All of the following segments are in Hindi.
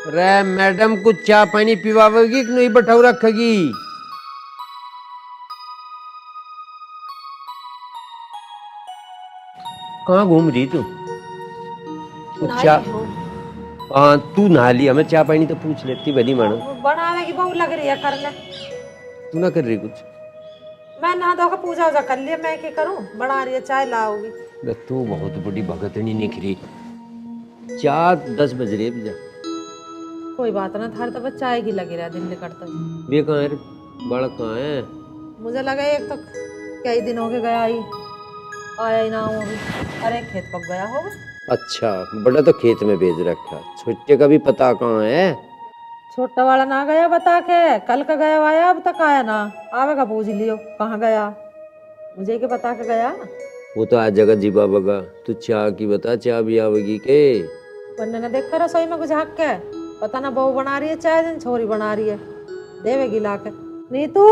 रे मैडम कुछ चाय पानी पिवावेगी कि नहीं बैठाऊ रखेगी? कहाँ घूम रही तू? कुछ चाय? हाँ तू नहा लिया, मैं चाय पानी तो पूछ लेती भली मानो। बनाने की बहुत लग रही है करने। तू ना कर रही कुछ? मैं नहा धो के पूजा वूजा कर लिया, मैं क्या करूं? बना रही है चाय लाओगी। तू बहुत बड़ी भगतनी निकली। 4:10 बज रहे भैया। कोई बात ना, थार तो चाय की लगी रहा दिन निकलता। वे कहाँ है? बालक कहाँ है? मुझे लगा एक तो कई दिन हो गए गया ही, आया ही ना हो अभी। अरे खेत पक गया होगा। अच्छा बड़ा तो खेत में भेज रखा, छोटे का भी पता कहाँ है? छोटा वाला ना गया बता के, कल का गया आया अब तक आया ना। आवेगा पूछ लियो कहाँ गया, मुझे के बता के गया। वो तो आ जगह जीबा बगा, तू चाय की बता, चाय भी आवेगी के? वरना ना देख कर रसोई में कुछ हक के पता ना बहू बना रही है चाय, दिन छोरी बना रही है, देवेगी ला के। नीतू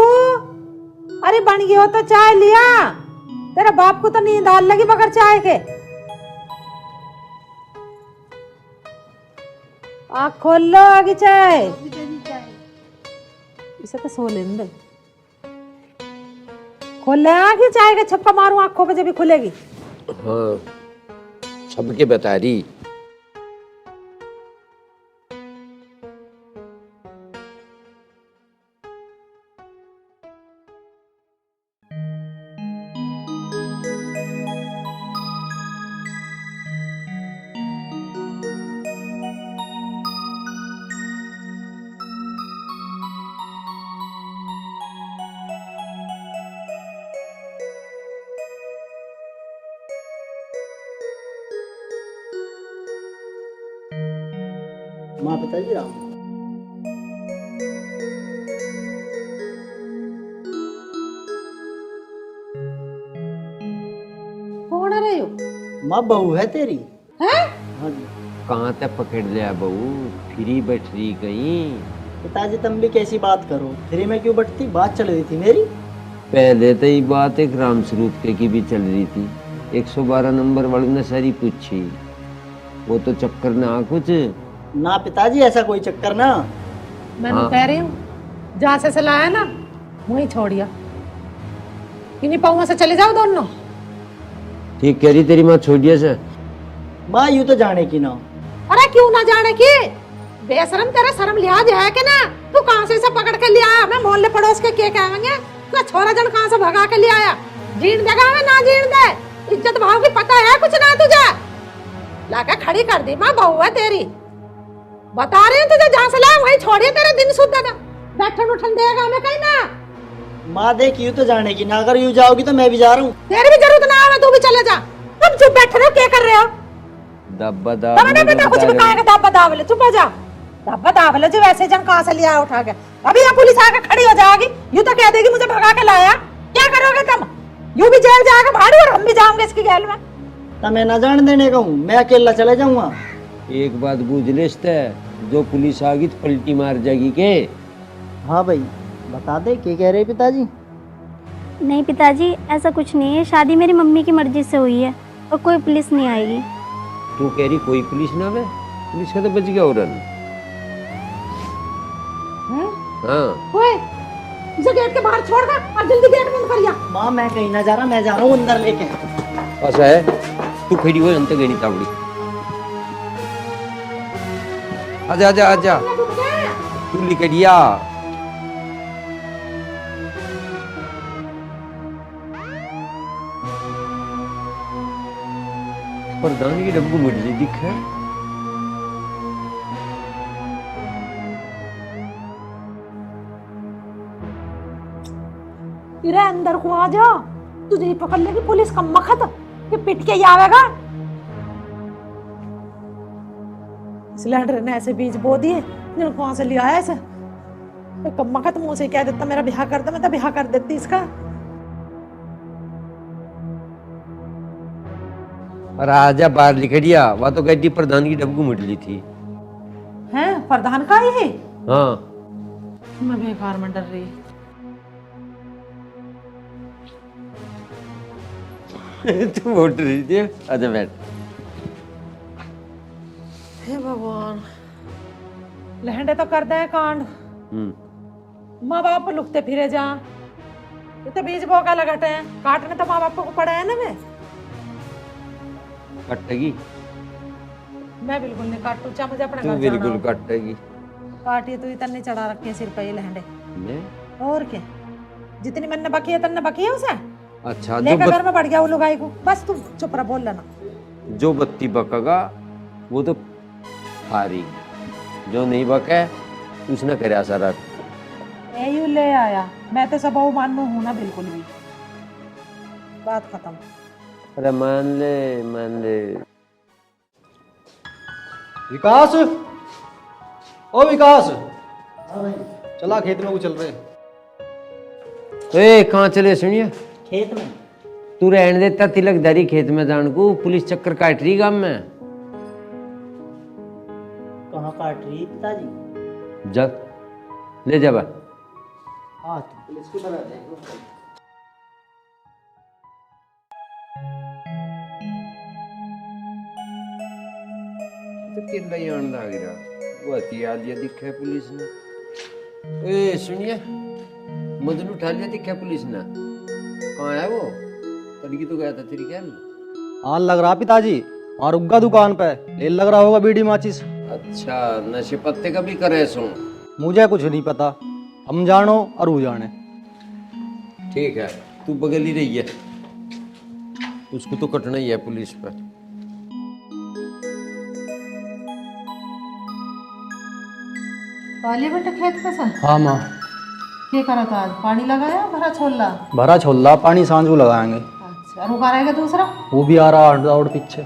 अरे बन गई हो तो चाय लिया, तेरा बाप को तो नींद आने लगी बगैर चाय के। आँख खोल लो, आगे चाय। इसे तो सो लेंदे, खोल ले आँख, चाय के छप्पा मारूं आँखों पे जब भी खुलेगी। हाँ सबके बता रही। माँ पिताजी राम। कौन है रे यो? माँ बहू है तेरी। हैं? हाँ जी। कहाँ तक पकड़ लिया बहू, फ्री बैठ रही कहीं? पिताजी तुम भी कैसी बात करो, फ्री में क्यों बटती, बात चल रही थी मेरी। पहले तो ये बात एक राम स्वरूप के की भी चल रही थी, 112 नंबर वाले ने सारी पूछी, वो तो चक्कर ना कुछ। ना पिताजी ऐसा कोई चक्कर ना। मैं हाँ। कह रही हूँ जहाँ से लाया ना वहीं छोड़िया, इन्हीं पाँव से चले जाओ दोनों। ठीक कह रही तेरी माँ, छोड़िए से। माँ यूं तो जाने की ना। अरे क्यों ना जाने की, बेशरम, तेरा शर्म लिहाज है कि ना? तू कहाँ से इसे पकड़ के ले आया? मैं मोहल्ले पड़ोस के क्या कहेंगे? तू छोरा जन कहाँ से भगा के ले आया? जीण देगा हमें ना जीण दे, इज्जत भाव की पता है कुछ ना तुझे? लाके खड़ी कर दी, माँ बहू है तेरी, बता रही हूँ तुझे, जहाँ से लाया वहीं छोड़िए, तेरा दिन शुद्ध था। बैठन उठन देगा हमें कहीं ना। माँ देख यूं तो जाने की ना, अगर यूं जाओगी तो मैं भी जा रहा हूँ। तेरी भी जरूरत ना है, तू भी चले जा। तुम चुप बैठे रहो, क्या कर रहे हो? दब्बा तब नहीं पता कुछ भी कहेगा, दब्बा दावले, चुप हो जा। दब्बा दावले जो वैसे जन कहाँ से लिया उठा के, अभी यहाँ पुलिस आके खड़ी हो जाएगी, यूं तो कह देगी मुझे भगा के लाया। क्या करोगे तुम? यूं भी जेल जाएगा भाड़ू और हम भी जाएंगे इसकी जेल में। तो मैं न जाने देने का हूँ, मैं अकेला चले जाऊंगा। एक बात बूझ लेते, जो पुलिस आ गई तो पलटी मार जाएगी के? हाँ भाई बता दे, क्या कह रहे पिताजी? नहीं पिताजी, ऐसा कुछ नहीं है, शादी मेरी मम्मी की मर्जी से हुई है और कोई पुलिस नहीं आएगी। तू कह रही कोई पुलिस ना आवे? पुलिस का तो बच गया औरन। हाँ ओए, इसे गेट के बाहर छोड़ दे और जल्दी गेट बंद करिया। माँ मैं कहीं ना जा रहा, मैं जा रहा हूँ अंदर लेके। ऐसा है, तू खड़ी हो अंत गई तावड़ी। आजा आजा आजा, तू लिखड़िया। प्रधान की डब्बू मुझे दिखा। इरे अंदर को आ जा, तुझे ही पकड़ लेगी पुलिस का मखत कि पिट के ही आवेगा। सिलेंडर ने ऐसे बीज बो दिए, जिन कहाँ से लिया है ऐसे? मखत मुंह से कह देता मेरा ब्याह कर दे, मैं तो ब्याह कर देती इसका। और आजा बाहर लिखड़िया, वह तो गड्डी प्रधान की डब्बू मुडली थी। हैं प्रधान का ही है? हाँ मैं बेकार में डर रही। तू बोल रही थी, आजा बैठ। हे भगवान, लहंडे तो कर दे कांड, माँ बाप लुकते फिरे जा, ये तो बीज बोका लगटे हैं, काटने तो माँ बाप को पड़े है ना। मैं कटेगी? मैं बिल्कुल नहीं काटू, चाहे मुझे अपने तू घर बिल्कुल जाना हो। काटेगी। काटिए तो इतने चढ़ा रखे हैं सिर पे ये लहंडे, मैं और क्या, जितनी मैंने बकी है तन्ने बकी है उसे अच्छा लेकर घर में बढ़ गया वो लुगाई को। बस तू चुप रह, बोल लेना। जो बत्ती बकेगा वो तो फारी, जो नहीं बके उसने करे सारा। यू ले आया, मैं तो सब मानू हूं ना बिल्कुल भी, बात खत्म। अरे मान ले। विकास, ओ विकास, चला खेत में वो चल रहे। ए कहाँ चले सुनिए? खेत में। तू रहने देता तिलकदारी खेत में जान को, पुलिस चक्कर काट रही गांव में। कहाँ काट रही पिताजी? जब ले जा बा। हाँ तो पुलिस को बता देंगे। तो किला ही आंदा आ गया, वो हथियार लिया दिखा पुलिस ने। ए सुनिए, मदन उठा लिया दिखा पुलिस ने। कहाँ है वो? तड़की तो गया था तेरी क्या? हाँ लग रहा पिताजी, वहाँ रुक गया दुकान पे, ले लग रहा होगा बीड़ी माचिस। अच्छा, नशे पत्ते का भी करे सो? मुझे कुछ नहीं पता, हम जानो और वो जाने। ठीक है, तू बगल ही रही है, उसको तो कटना ही है पुलिस पर। पाली बेटा खेत पे सा हाँ माँ। क्या करा था आज? पानी लगाया भरा छोला? भरा छोला, पानी सांझ को लगाएंगे। अच्छा, और वो कहा रहेगा दूसरा? वो भी आ रहा और पीछे।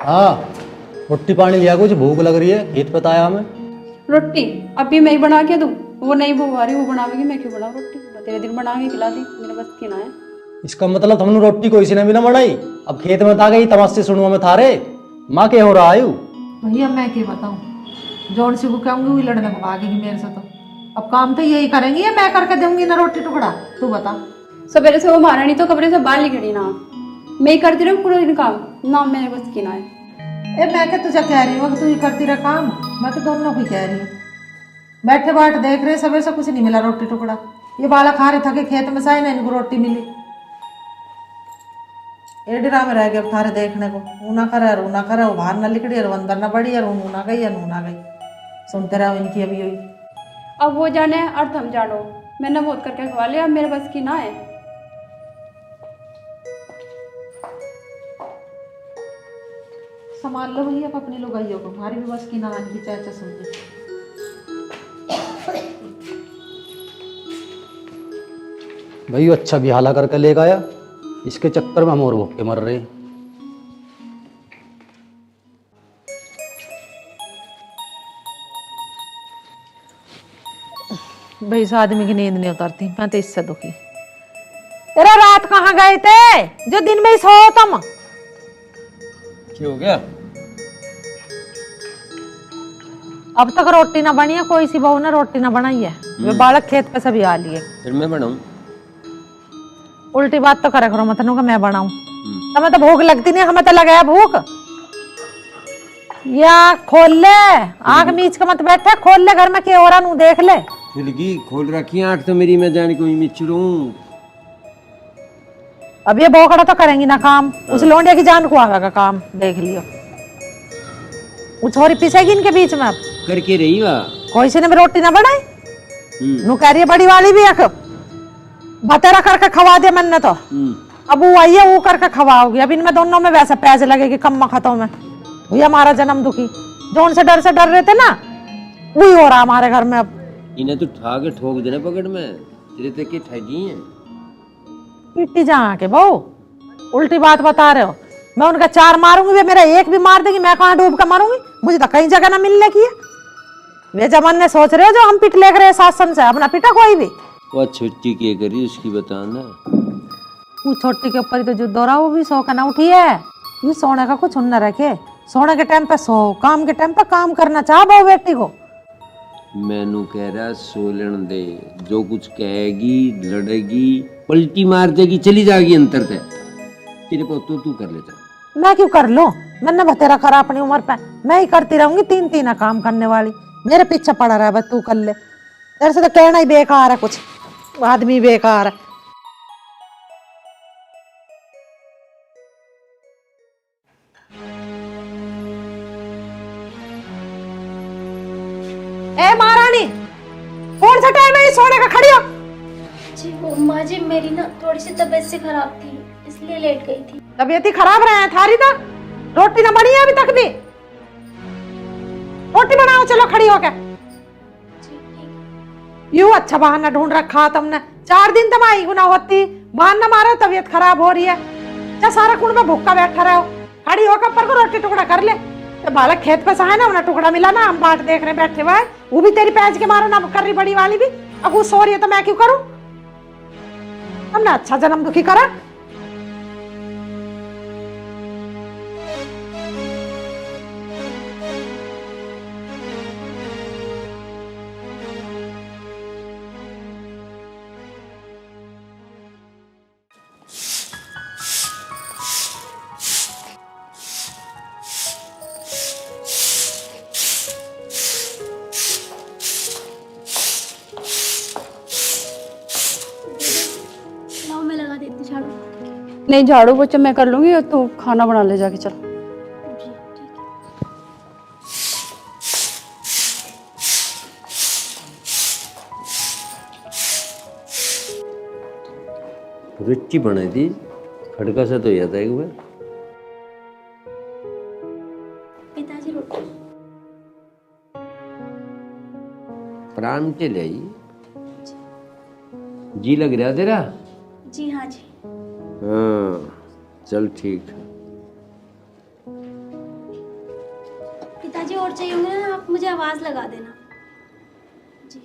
हाँ रोटी पानी लिया, कुछ भूख लग रही है, खेत पे आया हमें। रोटी अभी मैं ही बना के दूं? वो नहीं बुआ रही, वो बनावेगी, मैं क्यों बनाऊं रोटी? तेरे दिन बना के खिला दी, मेरे बस की ना है। इसका मतलब तुमने रोटी कोई सी ने भी ना बनाई? अब खेत में आ गई तमस्से सुनवा में थारे, माँ के हो रहा आयु? भैया मैं क्या बताऊं, जोन से वो कहूंगी वही लड़ने को भागेगी मेरे से। तो अब काम तो यही करेंगी या मैं करके दूंगी ना रोटी टुकड़ा? तू बता। सवेरे से वो मारा नहीं तो कपड़े से बाहर निकली ना, मैं ही करती रहूं पूरा दिन काम ना, मेरे बस की ना है। ए मैं क्या तुझे कह रही हूँ कि तू ही करती रह काम, मैं तो दोनों को ही कह रही हूँ। बैठे बाट देख रहे सवेरे से कुछ नहीं मिला रोटी टुकड़ा, ये बालक खा रहे थके खेत में साई ना इनको रोटी मिली। ये डरा में रह गया थारे देखने को, ऊना करे और ऊना करे, वो बाहर ना लिकड़ी और अंदर ना बड़ी और ऊना गई या नूना गई, सुनते रहो इनकी अभी हुई। अब वो जाने और तुम जानो, मैंने बहुत करके खवा लिया, अब मेरे बस की ना है। संभाल लो भैया अपने लोग आइयो को, हमारी भी बस की ना की चाचा सुनते। भाई अच्छा भी हाला करके ले गया, इसके चक्कर में हम और भूख के मर रहे। भाई इस आदमी की नींद नहीं उतरती, मैं तो इससे दुखी। अरे रात कहाँ गए थे जो दिन में ही सो तुम? क्या हो गया? अब तक रोटी ना बनी है, कोई सी बहू ने रोटी ना बनाई है, वे बालक खेत पे सभी आ लिए। फिर मैं बनाऊं? उल्टी बात तो करे करो मत का मैं बनाऊं, हमें तो भूख लगती नहीं, हमें तो लगा भूख। या खोल ले, आग मीच के मत बैठे, खोल ले घर में क्या हो रहा नू देख ले। खिलगी खोल रखी आंख तो मेरी, मैं जाने कोई मिचड़ू। अब ये बोकड़ा तो करेंगी ना काम, उस लोंडिया की जान को आगा का काम देख लियो। वो छोरी पिसेगी इनके बीच में, अब करके रही वा कोई सी ने भी रोटी ना बनाई। नू कह रही है बड़ी वाली भी एक बतेरा करके खवा दे मैंने तो, अब वो आई है वो करके खवाओगी। अब इनमें दोनों में वैसे पैसे लगेगी कम खतों में। भैया हमारा जन्म दुखी, जो उनसे डर रहे थे ना वही हो रहा हमारे घर में। अब इन्हें तो ठा के ठोक देना पकड़ में, तेरे तक की ठगी है। पिट्टी जहाँ के बहू उल्टी बात बता रहे हो, मैं उनका चार मारूंगी, वे मेरा एक भी मार देंगी, मैं कहाँ डूब कर मारूंगी? मुझे तो कहीं जगह ना मिलने की है। वे जमाने सोच रहे हो जो हम पिट ले रहे शासन से, अपना पिटा कोई भी। वो छोटी क्या करी उसकी बताना। वो छोटी के ऊपर ही तो जो दौरा, वो भी सो का ना उठी है। ये सोने का कुछ न रखे, सोने के टाइम पे सो, काम के टाइम पे काम करना चाह बहु बेटी को। मैनू कह रहा सोलन दे, जो कुछ कहेगी लड़ेगी पलटी मार देगी चली जाएगी अंतर तक, तेरे को तो तू कर लेता। मैं क्यों कर लूं? मैंने बतेरा करा अपनी उम्र पे, मैं ही करती रहूंगी तीन तीन काम करने वाली। मेरे पीछे पड़ा रहा बस, तू कर ले। तेरे से तो कहना ही बेकार है, कुछ आदमी बेकार है। ए महारानी, कौन सा टाइम है ये सोने का? खड़ी हो। जी वो माँ जी, मेरी ना थोड़ी सी तबीयत से खराब थी, इसलिए लेट गई थी। तबीयत ही खराब रहे हैं थारी तो? रोटी ना बनी है अभी तक भी? रोटी बनाओ, चलो खड़ी होके। यूं अच्छा बहाना ढूंढ रखा तुमने। 4 दिन तुम आई गुना होती, बहाना मारो तबीयत खराब हो रही है। क्या सारा कुंड में भूखा बैठा रहो? खड़ी होकर पर को रोटी टुकड़ा कर ले। तो बालक खेत पे है ना, उन्हें टुकड़ा मिला ना, हम बाट देख रहे बैठे हुए। वो भी तेरी पैज के मारो ना कर रही, बड़ी वाली भी। अब वो सो रही है तो मैं क्यों करूं? हमने अच्छा जन्म दुखी करा। लाओ मैं लगा देती झाड़ू। नहीं, झाड़ू पोछा मैं कर लूंगी और तू खाना बना ले जाके। चल। जी ठीक है। रुचि बने थी, खड़का सा तो जाता है एक बार। पिताजी रोटी। प्राण के ले आई। जी लग रहा तेरा? जी हाँ जी। हाँ चल ठीक है। पिताजी और चाहिए होंगे ना, आप मुझे आवाज लगा देना। जी।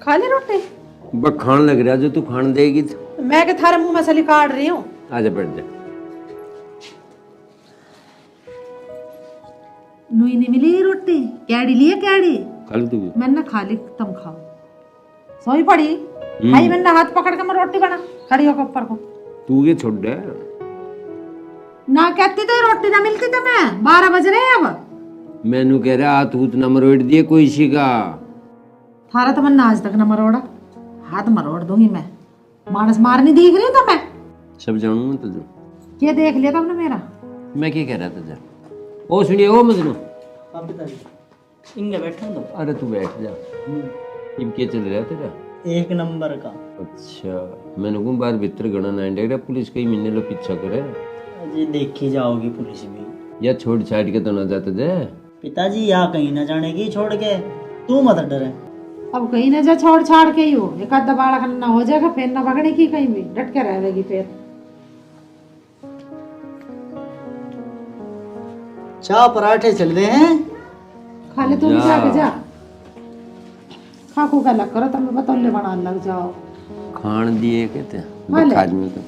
खा ली रोटी? बस खान लग रहा, जो तू खान देगी तो। मैं के थारे मुंह में सली काट रही हूँ। आजा बैठ जा। नुई नहीं मिली रोटी, कैडी लिए कैडी। कल तू मैंने खा ली, तुम खाओ। सोई पड़ी भाई, मैंने हाथ पकड़ के मैं रोटी बना खड़ी होकर ऊपर को। तू ये छोड़ दे ना कहती तो रोटी ना मिलती तो मैं 12 बज रहे हैं अब। मैनू कह रहा हाथ हूत न मरोड़ दिए कोई सी का। थारा तो मैंने आज तक न मरोड़ा, हाथ मरोड़ दूंगी मैं। मानस मारनी दिख रही तो मैं सब जानू मैं तुझे। ये देख लिया तुमने मेरा? मैं क्या कह रहा था जा। ओ सुनिए, ओ मजनू। हाँ पिताजी, इंगे बैठो दो। अरे तू बैठ जा। इब क्या चल रहा है तेरा? एक नंबर का। अच्छा, मैंने को बार भीतर गणा ना डेरा पुलिस कई महीने लो पीछा करे। अजी देखी जाओगी पुलिस भी। या छोड़ छाड़ के तो ना जाते जे। पिताजी यहाँ कहीं ना जानेगी छोड़ के, तू मत डरे। अब कहीं ना जा, छोड़ छाड़ के ही हो। एक आधा बालक ना हो जाएगा फिर ना पकड़े की कहीं भी, डट के रहेगी फिर। चाय पराठे चल रहे हैं। खा ले तू भी जाके जा। खा खू का लग करो, तुम बतौले बना लग जाओ। खान दिए कहते हाँ ले। खाद में तो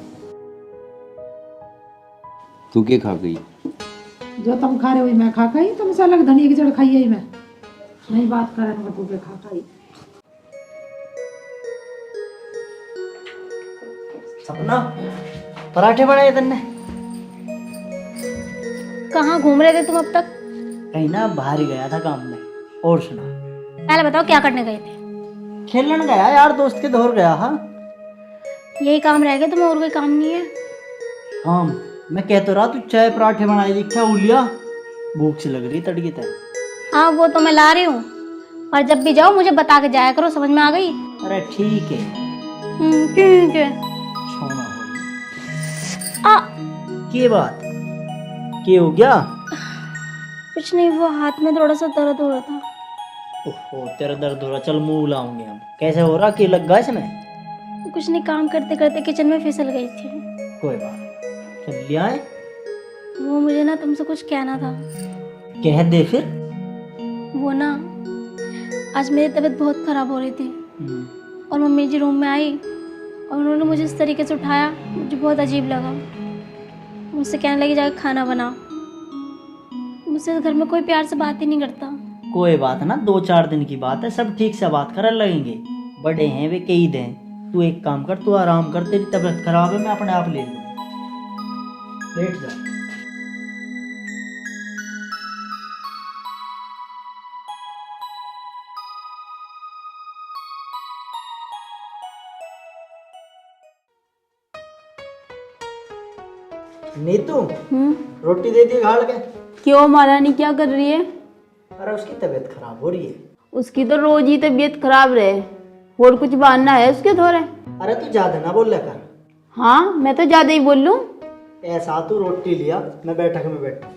तू क्या खा गई? जो तुम खा रहे हो मैं खा खाई, तुमसे अलग धनिया की जड़ खाई है मैं नहीं बात करे मैं तू खा खाई। सपना, पराठे बनाए तन्ने? कहाँ घूम रहे थे तुम अब तक? कहीं ना बाहर ही गया था काम में। और सुना, पहले बताओ क्या करने गए थे? खेलने गया यार, दोस्त के दौर गया। हाँ यही काम रह गया, तुम्हें और कोई काम नहीं है? काम मैं कह तो रहा, तू चाय पराठे बनाए दिखा उलिया, भूख से लग रही तड़की तय। हाँ वो तो मैं ला रही हूँ, और जब भी जाओ मुझे बता के जाया करो, समझ में आ गई? अरे ठीक है। ठीक है। सोना हो आ, के बात के हो गया? कुछ नहीं, वो हाथ में थोड़ा सा दर्द हो रहा था। ओहो तेरा दर्द हो रहा, चल मुंह लाऊंगे हम। कैसे हो रहा, के लग गया इसमें? कुछ नहीं, काम करते करते किचन में फिसल गई थी। कोई बात, चल लिया है। वो मुझे ना तुमसे कुछ कहना था। कह दे फिर। वो ना, आज मेरी तबीयत बहुत खराब हो रही थी और मम्मी जी रूम में आई और उन्होंने मुझे इस तरीके से उठाया, मुझे बहुत अजीब लगा। मुझसे कहने लगी जाकर खाना बनाओ। मुझसे घर में कोई प्यार से बात ही नहीं करता। कोई बात ना, 2-4 दिन की बात है, सब ठीक से बात कर लगेंगे। बड़े हैं वे, कई दें। तू एक काम कर, तू आराम कर, तेरी तबीयत खराब है, मैं अपने आप ले लूँ। लेट जा। नीतू, रोटी दे दी घाल के। क्यों महारानी, क्या कर रही है? अरे उसकी तबीयत खराब हो रही है। उसकी तो रोज ही तबीयत खराब रहे, और कुछ बहाना है उसके थोड़े? अरे तू ज्यादा ना बोल कर। हाँ, मैं तो ज्यादा ही बोल लूं। ऐसा, तू रोटी लिया, मैं बैठक में बैठा।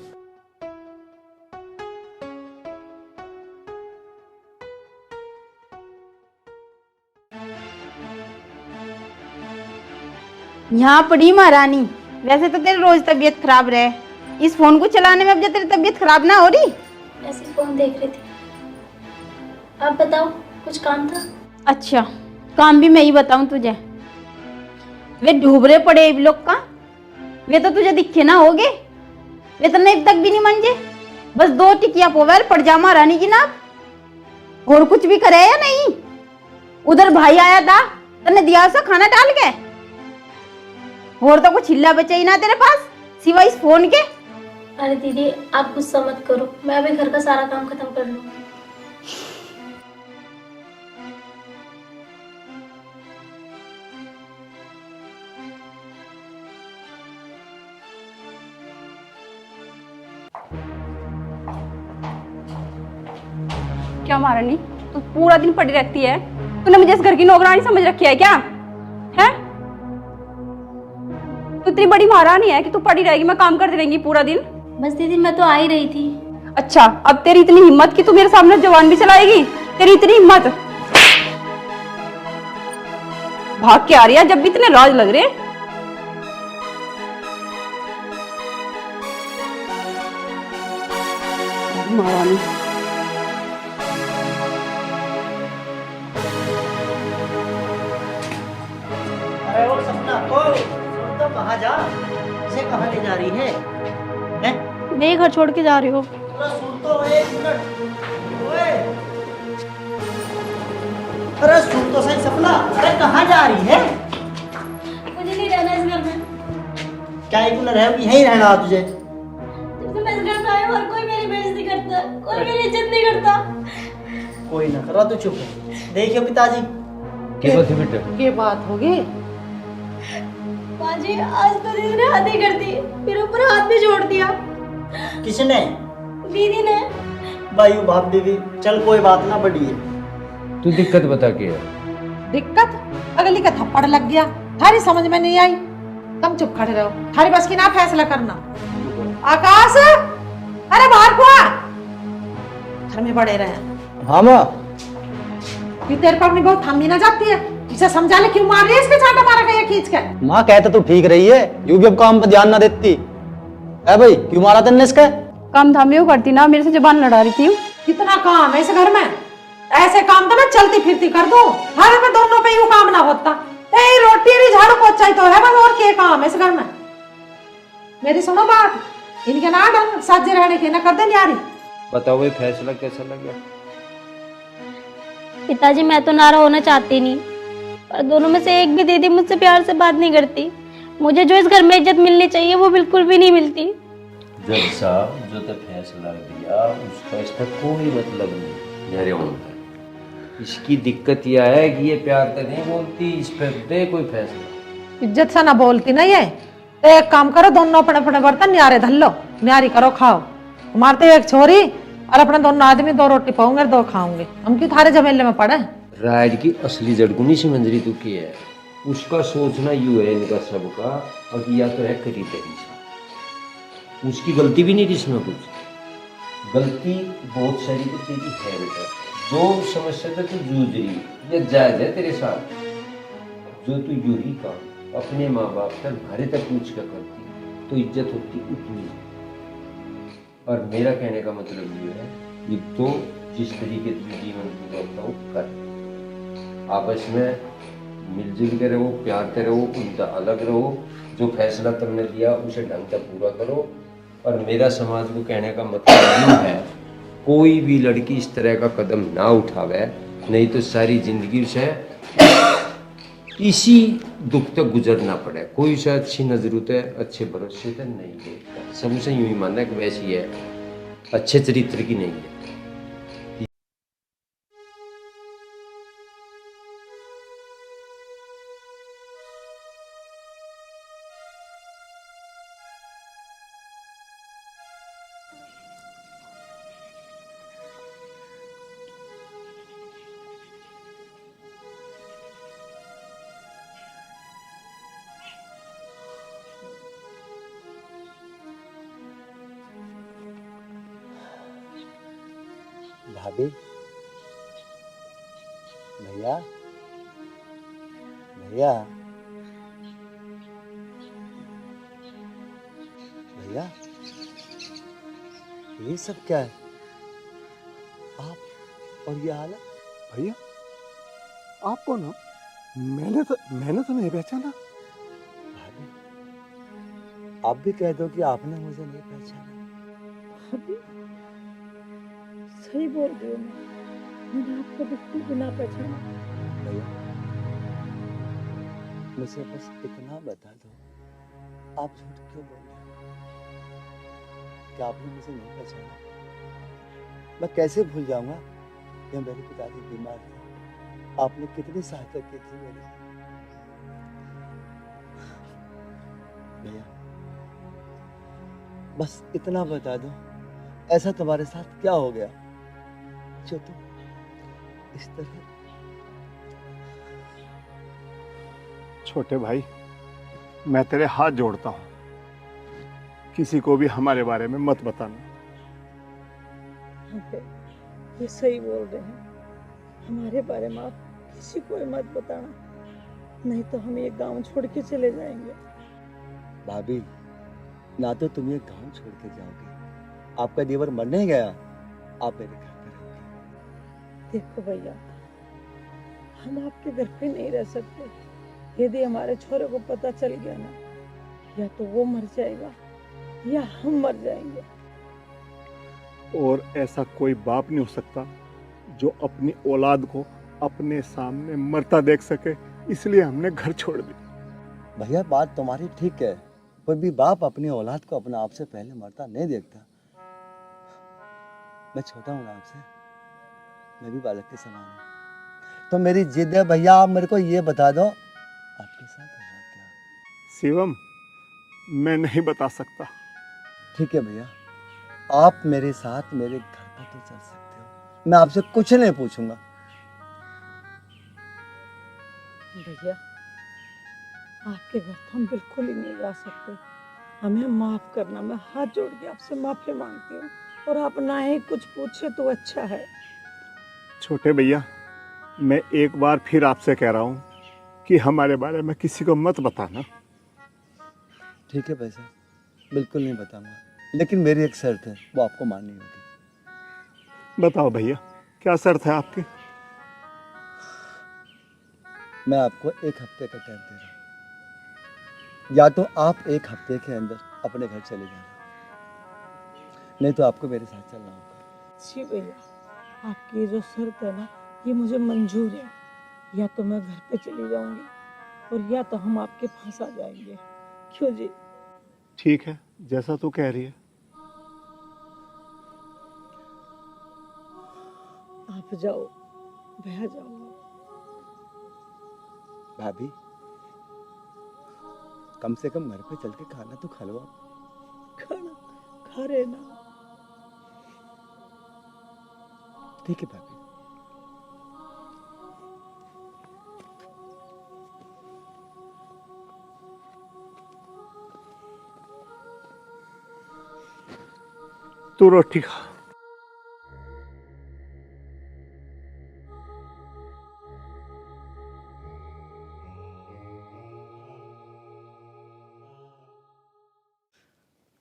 यहाँ पड़ी महारानी। वैसे तो तेरी रोज तबीयत खराब रहे, इस फोन को चलाने में अब जब तेरी तबीयत खराब ना हो रही। ऐसे फोन देख रही थी। आप बताओ, कुछ काम था? अच्छा, काम भी मैं ही बताऊं तुझे। वे ढूबरे पड़े लोग का, वे तो तुझे दिखे ना होगे, वे तो नहीं तक भी नहीं मंजे। बस 2 टिकिया पोवेल पड़ जा महारानी की नाप, और कुछ भी करे या नहीं। उधर भाई आया था, तने दिया उसे खाना डाल के, और तो कुछ हिल्ला बचा ही ना तेरे पास सिवाय इस फोन के। अरे दीदी, आप गुस्सा मत करो, मैं अभी घर का सारा काम खत्म कर लूँ। क्या महारानी, तू पूरा दिन पड़ी रहती है? तूने मुझे इस घर की नौकरानी समझ रखी है क्या? है तू इतनी बड़ी महारानी है कि तू पड़ी रहेगी, मैं काम करती रहेंगी पूरा दिन? बस दीदी, मैं तो आ ही रही थी। अच्छा, अब तेरी इतनी हिम्मत कि तू मेरे सामने जवान भी चलाएगी? तेरी इतनी हिम्मत, भाग के आ रही है जब भी इतने राज लग रहे। महारानी, अरे वो सपना, ओ सुन तो, कहाँ जा, इसे कहाँ ले जा रही है? हैं? मैं घर छोड़ के जा रही हूँ। अरे सुन तो, 1 मिनट। ओए, अरे सुन तो सही सपना, अरे कहाँ जा रही है? मुझे नहीं रहना इस घर में। क्या ही कुलर है, यहीं रहना तुझे। जब से मैं इस घर में आई हूँ, और कोई मेरी बेइज्जती करता, कोई मेरी इज्जत नहीं करता। कोई ना करो, तू चुप है। देखियो पिताजी, क्या बात है बेटा? ये बात होगी। माँ जी, आज तो दीदी ने हद ही कर दी, मेरे ऊपर हाथ भी जोड़ दिया। किसने? दीदी ने। भाई बाप दीदी, चल कोई बात ना, बड़ी है। तू दिक्कत बता के है? दिक्कत? अगली का थप्पड़ लग गया, थारी समझ में नहीं आई। तुम चुप खड़े रहो, थारी बस की ना फैसला करना। आकाश, अरे बाहर को आ, घर में बड़े रहे। हाँ माँ। कि तेरे पर अपनी बहुत थमी ना जाती है, इसे समझा ले क्यों मार रही है इसके चांटा मारा गया खींच के। माँ कहते तो ठीक रही है, यूं भी अब काम पर ध्यान ना देती है भाई, क्यों मारा तेने इसका? काम धाम यूं करती ना, मेरे से जुबान लड़ा रही थी। कितना काम है इस घर में, ऐसे काम तो मैं चलती फिरती कर दूं, हर में दोनों पे यूं काम ना होता। ए रोटी भी झाड़ू पोछा ही तो है बस, और क्या काम है इस घर में। मेरी सुनो बात, इनके ना ढंग साझे रहने के ना कर दे यारी। बताओ ये फैसला कैसा लगा? पिताजी, मैं तो नाराज होना चाहती नहीं, पर दोनों में से एक भी दीदी मुझसे प्यार से बात नहीं करती। मुझे जो इस घर में इज्जत मिलनी चाहिए वो बिल्कुल भी नहीं मिलती। जज साहब जो तो फैसला दिया उसका इसका कोई मतलब नहीं मेरे होता। इसकी दिक्कत यह है कि ये प्यार तो नहीं बोलती, इस पर दे कोई फैसला। इज्जत से ना बोलती ना ये, तो एक काम करो, दोनों अपने अपने बर्तन न्यारे धल लो, न्यारी करो खाओ। मारते एक छोरी और अपने दोनों आदमी 2 रोटी पाऊंगे 2 खाऊंगे, हम क्यों थारे जमेले में पड़े। राज की असली जड़ को नहीं समझ रही तू क्या है, उसका सोचना यूं है इनका सबका, और या तो है खरीदारी से। उसकी गलती भी नहीं थी इसमें, कुछ गलती बहुत सारी तो तेरी है बेटा। जो समस्या से तू जूझ रही ये जायज है तेरे साथ, जो तू यूं ही काम अपने माँ बाप तक घरे तक पूछ कर करती तो इज्जत होती उतनी। और मेरा कहने का मतलब ये है कि तो जिस तरीके से जीवन गुजारता हो कर, आपस में मिलजुल के रहो, प्यार से रहो, उनका अलग रहो। जो फैसला तुमने लिया उसे ढंग से पूरा करो। और मेरा समाज को कहने का मतलब ये है, कोई भी लड़की इस तरह का कदम ना उठावे, नहीं तो सारी जिंदगी से इसी दुख तक गुजरना पड़े। कोई से अच्छी नजरों से, अच्छे भरोसे से नहीं देखता, सबसे यूं ही मानना कि वैसी है, अच्छे चरित्र की नहीं है। भाभी, भैया, भैया, भैया, ये सब क्या है? आप और ये हालत? भैया आप कौन हो? मैंने तो नहीं पहचाना। भाभी, आप भी कह दो कि आपने मुझे नहीं पहचाना। सही बोल रही हो, मैंने आपको बिल्कुल भी ना पहचाना। भैया, मुझे बस इतना बता दो, आप झूठ क्यों बोल रहे हो? क्या आपने मुझे नहीं पहचाना? मैं कैसे भूल जाऊंगा कि मेरे पिताजी बीमार थे, आपने कितनी सहायता की थी मेरी। भैया, बस इतना बता दो, ऐसा तुम्हारे साथ क्या हो गया जो तुम इस तरह? छोटे भाई, मैं तेरे हाथ जोड़ता हूँ, किसी को भी हमारे बारे में मत बताना। ये सही बोल रहे हैं, हमारे बारे में आप किसी को मत बताना, नहीं तो हम ये गांव छोड़ के चले जाएंगे। भाभी, ना तो तुम ये गांव छोड़ के जाओगे, आपका देवर मर नहीं गया, आप मेरे घर पे रहोगे। देखो भैया, हम आपके घर पे नहीं रह सकते। यदि हमारे छोरे को पता चल गया ना, या तो वो मर जाएगा या हम मर जाएंगे। और ऐसा कोई बाप नहीं हो सकता जो अपनी औलाद को अपने सामने मरता देख सके, इसलिए हमने घर छोड़ दिया। भैया, बात तुम्हारी ठीक है, कोई भी बाप अपनी औलाद को अपने आप से पहले मरता नहीं देखता। मैं छोटा हूँ ना आपसे, मैं भी बालक के समान हूँ, तो मेरी जिद है भैया, आप मेरे को ये बता दो आपके साथ हुआ क्या? शिवम, मैं नहीं बता सकता। ठीक है भैया, आप मेरे साथ मेरे घर पर तो चल सकते हो, मैं आपसे कुछ नहीं पूछूंगा। भैया, आपके घर तो हम बिल्कुल ही नहीं जा सकते, हमें माफ करना। मैं हाथ जोड़ के आपसे माफी मांगती हूँ, और आप ना ही कुछ पूछे तो अच्छा है। छोटे भैया, मैं एक बार फिर आपसे कह रहा हूँ कि हमारे बारे में किसी को मत बताना। ठीक है भाई साहब, बिल्कुल नहीं बताऊंगा, लेकिन मेरी एक शर्त है, वो आपको माननी होगी। बताओ भैया, क्या शर्त है आपकी? मैं आपको एक हफ्ते का टाइम दे रहा हूँ, या तो आप एक हफ्ते के अंदर अपने घर चले जाना, नहीं तो आपको मेरे साथ चलना होगा। जी भैया, आपकी जो शर्त है ना, ये मुझे मंजूर है। या तो मैं घर पे चली जाऊंगी, और या तो हम आपके पास आ जाएंगे। क्यों जी? ठीक है, जैसा तू कह रही है। आप जाओ, बह जाओ। भाभी, कम से कम घर पे चल के खाना तो खा लो आप। खाना खा रहे ना? ठीक है भाभी। तू रोटी खा।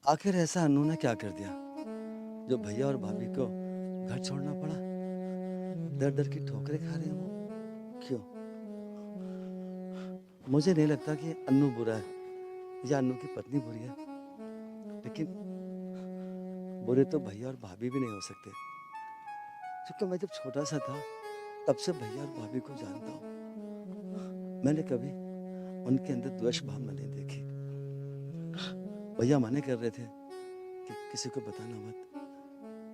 आखिर ऐसा अनु ने क्या कर दिया जो भैया और भाभी को घर छोड़ना पड़ा? दर दर की ठोकरें खा रहे हैं वो, क्यों? मुझे नहीं लगता कि अन्नू बुरा है या अन्नू की पत्नी बुरी है, लेकिन बुरे तो भैया और भाभी भी नहीं हो सकते। क्योंकि मैं जब छोटा सा था तब से भैया और भाभी को जानता हूँ। मैंने कभी उनके अंदर द्वेष भावना नहीं देखी। भैया मना कर रहे थे कि किसी को बताना मत,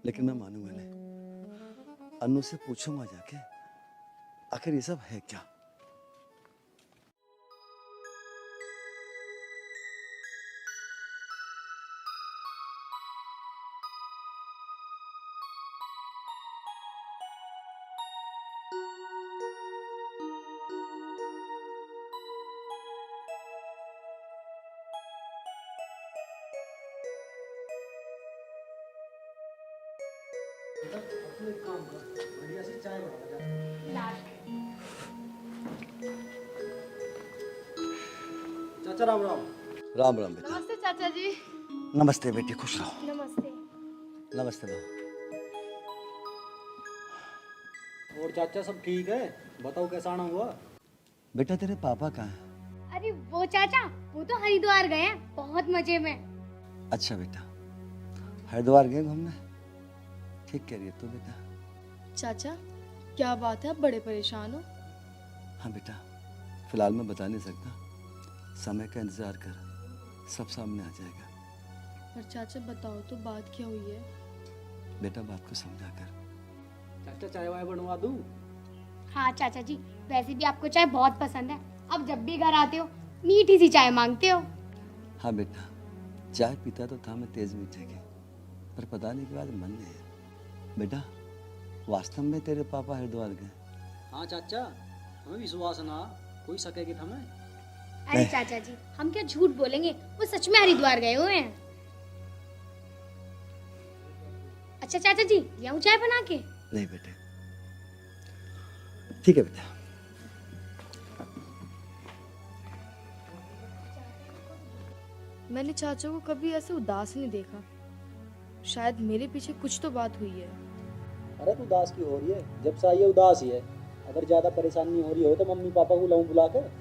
लेकिन मैं मानूंगा नहीं। अनु से पूछूंगा जाके आखिर ये सब है क्या। चाचा राम राम। राम राम बेटा। नमस्ते चाचा जी। नमस्ते बेटी, खुश रहो। नमस्ते। नमस्ते बाबू। और चाचा सब ठीक है? बताओ कैसा आना हुआ? बेटा तेरे पापा कहाँ हैं? अरे वो चाचा, वो तो हरिद्वार गए हैं, बहुत मजे में। अच्छा बेटा, हरिद्वार गए घूमने? ठीक कह रही है तू बेटा। चाचा क्या बात है, आप बड़े परेशान हो? हाँ बेटा, फिलहाल मैं बता नहीं सकता, समय का इंतजार कर, सब सामने आ जाएगा। पर चाचा बताओ तो बात क्या हुई है? बेटा बात को समझा कर। चाचा चाय वाय बनवा दूं? हाँ चाचा जी, वैसे भी आपको चाय बहुत पसंद है, अब जब भी घर आते हो मीठी सी चाय मांगते हो। हाँ बेटा, चाय पीता तो था मैं तेज मीठे की, पर पता नहीं के बाद मन नहीं है। बेटा वास्तव में तेरे पापा हरिद्वार गए? हाँ चाचा, हमें विश्वास ना कोई सकेगी हमें। अरे चाचा जी, हम क्या झूठ बोलेंगे, वो सच में हरिद्वार गए हुए हैं। अच्छा चाचा जी, लाऊं चाय बना के? नहीं बेटे, ठीक है बेटा। मैंने चाचा को कभी ऐसे उदास नहीं देखा, शायद मेरे पीछे कुछ तो बात हुई है। अरे तू उदास क्यों हो रही है? जब से आई है उदास ही है। अगर ज्यादा परेशानी हो रही हो तो मम्मी पापा को लाऊं बुला कर?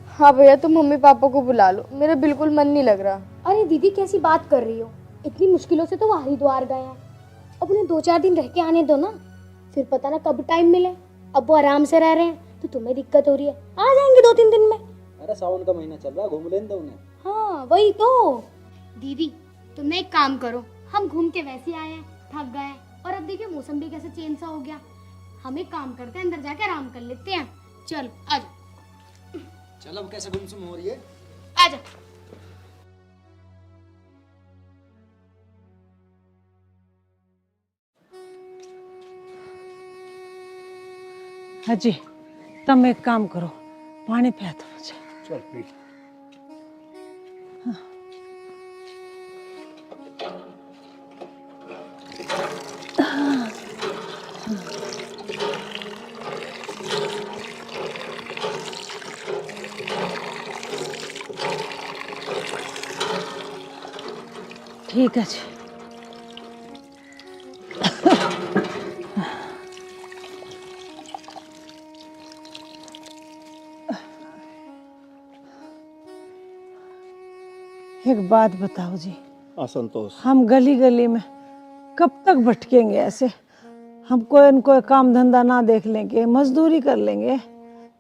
हाँ भैया, तुम मम्मी पापा को बुला लो, मेरा बिल्कुल मन नहीं लग रहा। अरे दीदी कैसी बात कर रही हो, इतनी मुश्किलों से तो वो हरिद्वार गए हैं, अब उन्हें 2-4 दिन रह के आने दो ना, फिर पता ना कब टाइम मिले। अब वो आराम से रह रहे हैं तो तुम्हें दिक्कत हो रही है, आ जाएंगे 2-3 दिन में। अरे सावन का महीना चल रहा, घूम लेने दो उन्हें। हाँ वही तो। दीदी तुमने एक काम करो, हम घूम के वैसे ही आए हैं, थक गए हैं, और अब देखिए मौसम भी कैसे चेंज सा हो गया, हम एक काम करते हैं, अंदर जाके आराम कर लेते हैं। चल आजा। चल अब कैसे गुमसुम हो रही है? आजा। हाजी तुम एक काम करो, पानी पिया दो मुझे। चल पी। ठीक है जी। एक बात बताओ जी, असंतोष, हम गली गली में कब तक भटकेंगे ऐसे? हम कोई न कोई काम धंधा ना देख लेंगे, मजदूरी कर लेंगे,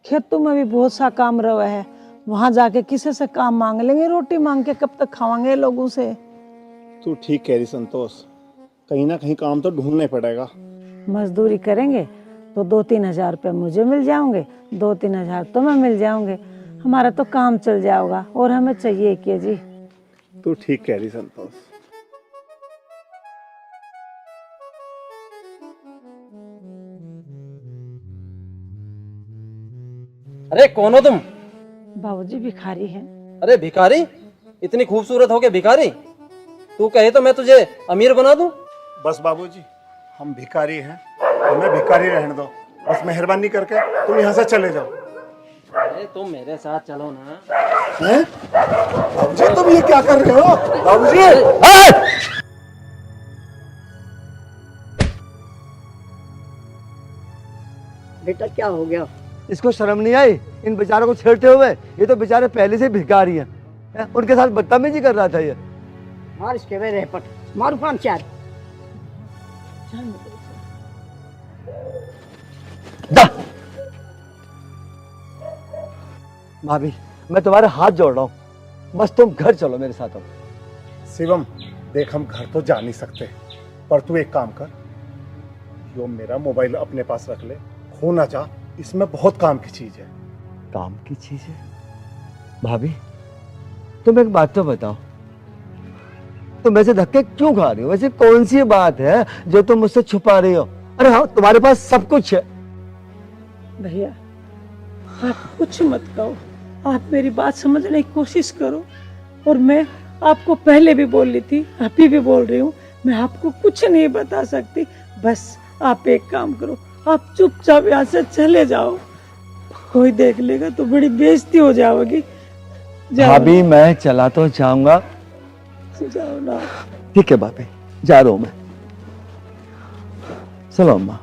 खेतों में भी बहुत सा काम रहा है, वहां जाके किसी से काम मांग लेंगे, रोटी मांग के कब तक खावांगे लोगों से? तू ठीक कह रही संतोष, कहीं ना कहीं काम तो ढूंढना पड़ेगा। मजदूरी करेंगे तो 2-3 हजार रुपये मुझे मिल जाओगे, 2-3 हजार तुम्हें मिल जाओगे, हमारा तो काम चल जाएगा, और हमें चाहिए क्या जी? तू ठीक कह रही संतोष। अरे कौन हो तुम? बाबूजी भिखारी हैं। अरे भिखारी? इतनी खूबसूरत हो के भिखारी? तू कहे तो मैं तुझे अमीर बना दूं। बस बाबूजी, हम भिखारी हैं, हमें भिखारी रहने दो, बस मेहरबानी करके तुम यहाँ से चले जाओ। अरे तुम मेरे साथ चलो ना। हैं? बाबूजी तुम ये क्या कर रहे हो? बाबूजी! बेटा क्या हो गया? इसको शर्म नहीं आई इन बेचारों को छेड़ते हुए? ये तो बेचारे पहले से भिखारी हैं, उनके साथ बदतमीजी कर रहा था ये। मार इसके वे रेपट, मारू 5-4। जा। भाभी मैं तुम्हारे हाथ जोड़ रहा हूँ, बस तुम घर चलो मेरे साथ। अब शिवम देख, हम घर तो जा नहीं सकते, पर तू एक काम कर, यो मेरा मोबाइल अपने पास रख ले, खो ना जा, इसमें बहुत काम की चीज है। काम की चीज है? भाभी तुम एक बात तो बताओ, तुम ऐसे धक्के क्यों खा रही हो? वैसे कौन सी बात है जो तुम मुझसे छुपा रही हो? अरे हाँ, तुम्हारे पास सब कुछ है। भैया आप कुछ मत कहो, आप मेरी बात समझने की कोशिश करो। और मैं आपको पहले भी बोल रही थी, अभी भी बोल रही हूँ, मैं आपको कुछ नहीं बता सकती। बस आप एक काम करो, आप चुपचाप यहाँ से चले जाओ, कोई देख लेगा तो बड़ी बेइज्जती हो जाओगी। जाओ भाभी मैं चला तो जाऊंगा। जाओ ना। ठीक है भाभी, जा रहा हूं मैं। चलो अम्मा।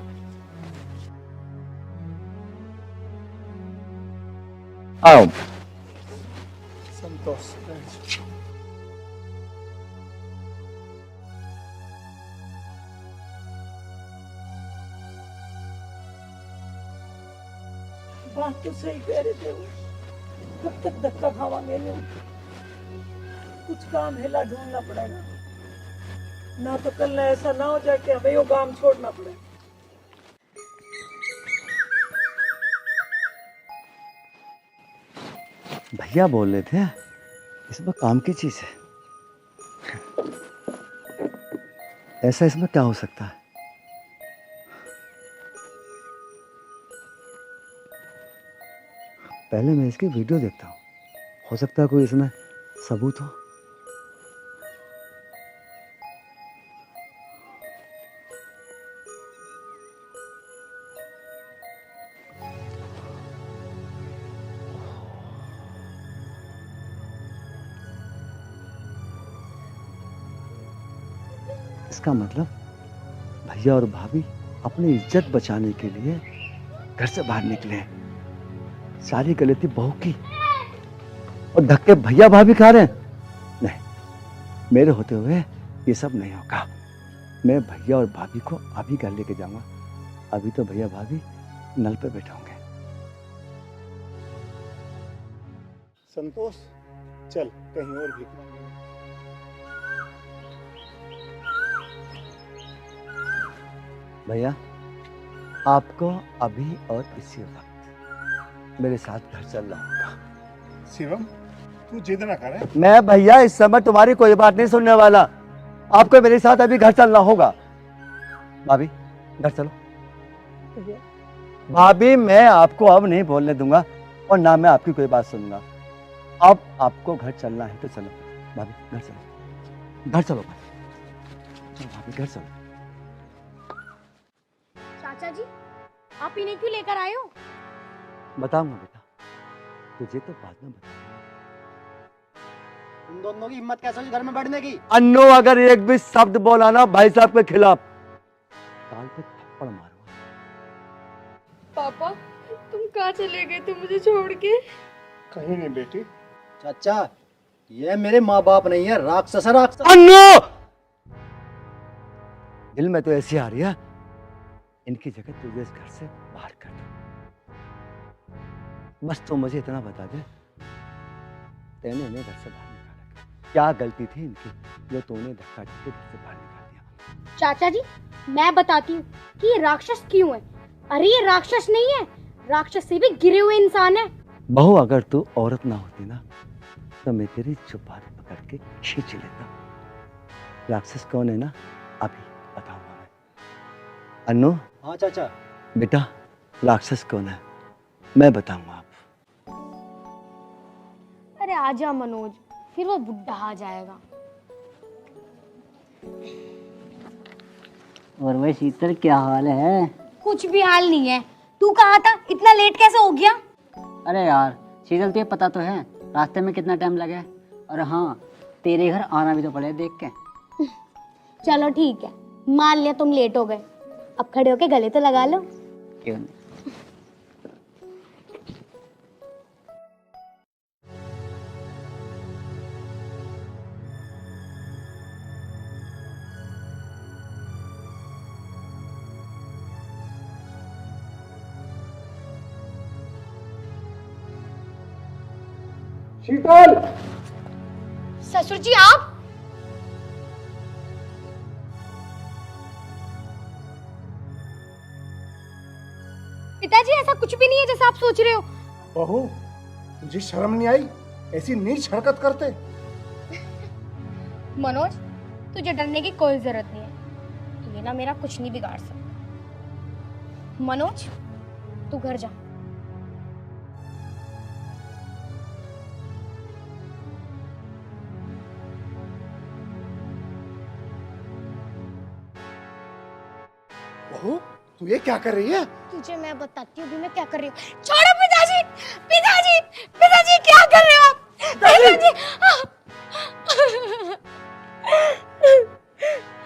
आओ। संतोष बात तो सही कह रहे थे वो, कब तक धक्का खावांगे नहीं? कुछ काम हिला ढूंढना पड़ेगा, ना तो कल ऐसा ना हो जाए कि हमें वो काम छोड़ना पड़े। भैया बोल रहे थे इसमें काम की चीज है, ऐसा इसमें क्या हो सकता है? पहले मैं इसकी वीडियो देखता हूँ, हो सकता है कोई इसमें सबूत हो। इसका मतलब भैया और भाभी अपनी इज्जत बचाने के लिए घर से बाहर निकले हैं। सारी गलती बहू की और धक्के भैया भाभी खा रहे हैं। नहीं, मेरे होते हुए ये सब नहीं होगा। मैं भैया और भाभी को अभी घर लेके जाऊंगा। अभी तो भैया भाभी नल पे बैठे होंगे। संतोष चल कहीं और भीख मांगेंगे। भैया आपको अभी और इसी वक्त मेरे साथ घर चलना होगा। शिवम तू जिद ना करे। मैं भैया इस समय तुम्हारी कोई बात नहीं सुनने वाला। आपको मेरे साथ अभी घर चलना होगा। भाभी घर चलो। भाभी मैं आपको अब नहीं बोलने दूंगा और ना मैं आपकी कोई बात सुनूंगा। अब आपको घर चलना है तो चलो। भाभी घर चलो, घर चलो भाभी, भाभी घर चलो। चाचा जी आप इन्हें क्यों लेकर आए हो? बताऊंगा बेटा, तुझे तो बाद में बताऊंगा। तुम दोनों की हिम्मत कैसे हुई घर में बैठने की? अन्नो अगर एक भी शब्द बोला ना भाई साहब के खिलाफ, कान पे थप्पड़ मारूंगा। पापा तुम कहाँ चले गए थे मुझे छोड़ के? कहीं नहीं बेटी। चाचा ये मेरे माँ बाप नहीं है, राक्षस है राक्षस। अन्नो दिल में तो ऐसी आ रही है, इनकी जगह तुझे इस घर से बाहर कर दो। बस तो मुझे इतना बता दे, तेने इन्हें घर से बाहर निकाला, क्या गलती थी इनकी जो तूने धक्का देके घर से बाहर निकाल दिया? चाचा जी मैं बताती हूँ कि ये राक्षस क्यों है। अरे ये राक्षस नहीं है, राक्षस से भी गिरे हुए इंसान है। बहू अगर तू औरत ना होती ना तो मैं तेरी जुबान पकड़ के खींच लेता। राक्षस कौन है ना अभी बताऊंगा मैं। अन्नू। हाँ चाचा। बेटा राक्षस कौन है मैं बताऊंगा आप। अरे आजा मनोज, फिर वो बुढ़ा आ जाएगा। और भाई शीतल क्या हाल है? कुछ भी हाल नहीं है। तू कहाँ था, इतना लेट कैसे हो गया? अरे यार शीतल तुझे पता तो है रास्ते में कितना टाइम लगा है, और हाँ तेरे घर आना भी तो पड़े देख के। चलो ठीक है, मान लिया तुम लेट हो गए, अब खड़े होके गले तो लगा लो। क्यों नहीं? शीतल, ससुर जी आप? पिताजी ऐसा कुछ भी नहीं है जैसा आप सोच रहे हो। बहू तुझे शर्म नहीं आई ऐसी नीच हरकत करते? मनोज, तुझे डरने की कोई जरूरत नहीं है। ये ना मेरा कुछ नहीं बिगाड़ सकता। मनोज, तू घर जा। बहू तू ये क्या कर रही है? तुझे मैं बताती हूँ अभी मैं क्या कर रही हूँ। छोड़ो पिताजी, पिताजी, पिताजी क्या कर रहे हो आप? पिताजी,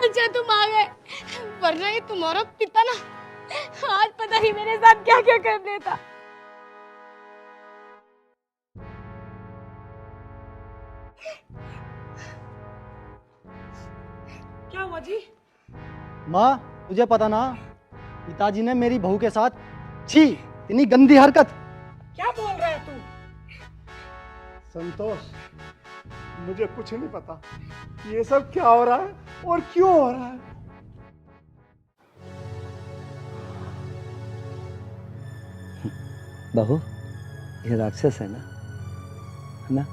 अच्छा तुम आ गए, वरना ये तुम्हारा पिता ना आज पता नहीं मेरे साथ क्या क्या कर देता। क्या हुआ जी? माँ तुझे पता ना, पिताजी ने मेरी बहू के साथ छी इतनी गंदी हरकत। क्या बोल रहा है तू? संतोष, मुझे कुछ नहीं पता ये सब क्या हो रहा है और क्यों हो रहा है। बहू ये राक्षस है ना, है ना?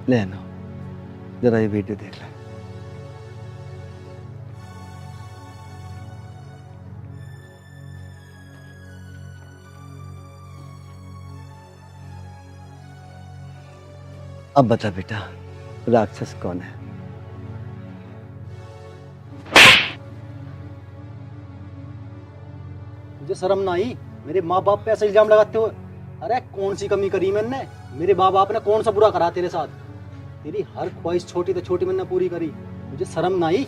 ले लो जरा ये वीडियो देख ले। अब बता बेटा राक्षस कौन है? मुझे शर्म ना आई मेरे माँ बाप पे ऐसा इल्जाम लगाते हो? अरे कौन सी कमी करी मैंने? मेरे माँ बाप ने कौन सा बुरा करा तेरे साथ? तेरी हर ख्वाहिश छोटी तो छोटी मैंने पूरी करी, मुझे शर्म ना आई?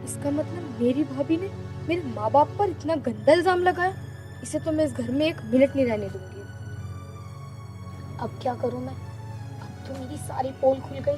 इसका मतलब मेरी भाभी ने मेरे माँ बाप पर इतना गंदा इल्जाम लगाया, इसे तो मैं इस घर में 1 मिनट नहीं रहने दूंगी। अब क्या करूं मैं? अब तो मेरी सारी पोल खुल गई।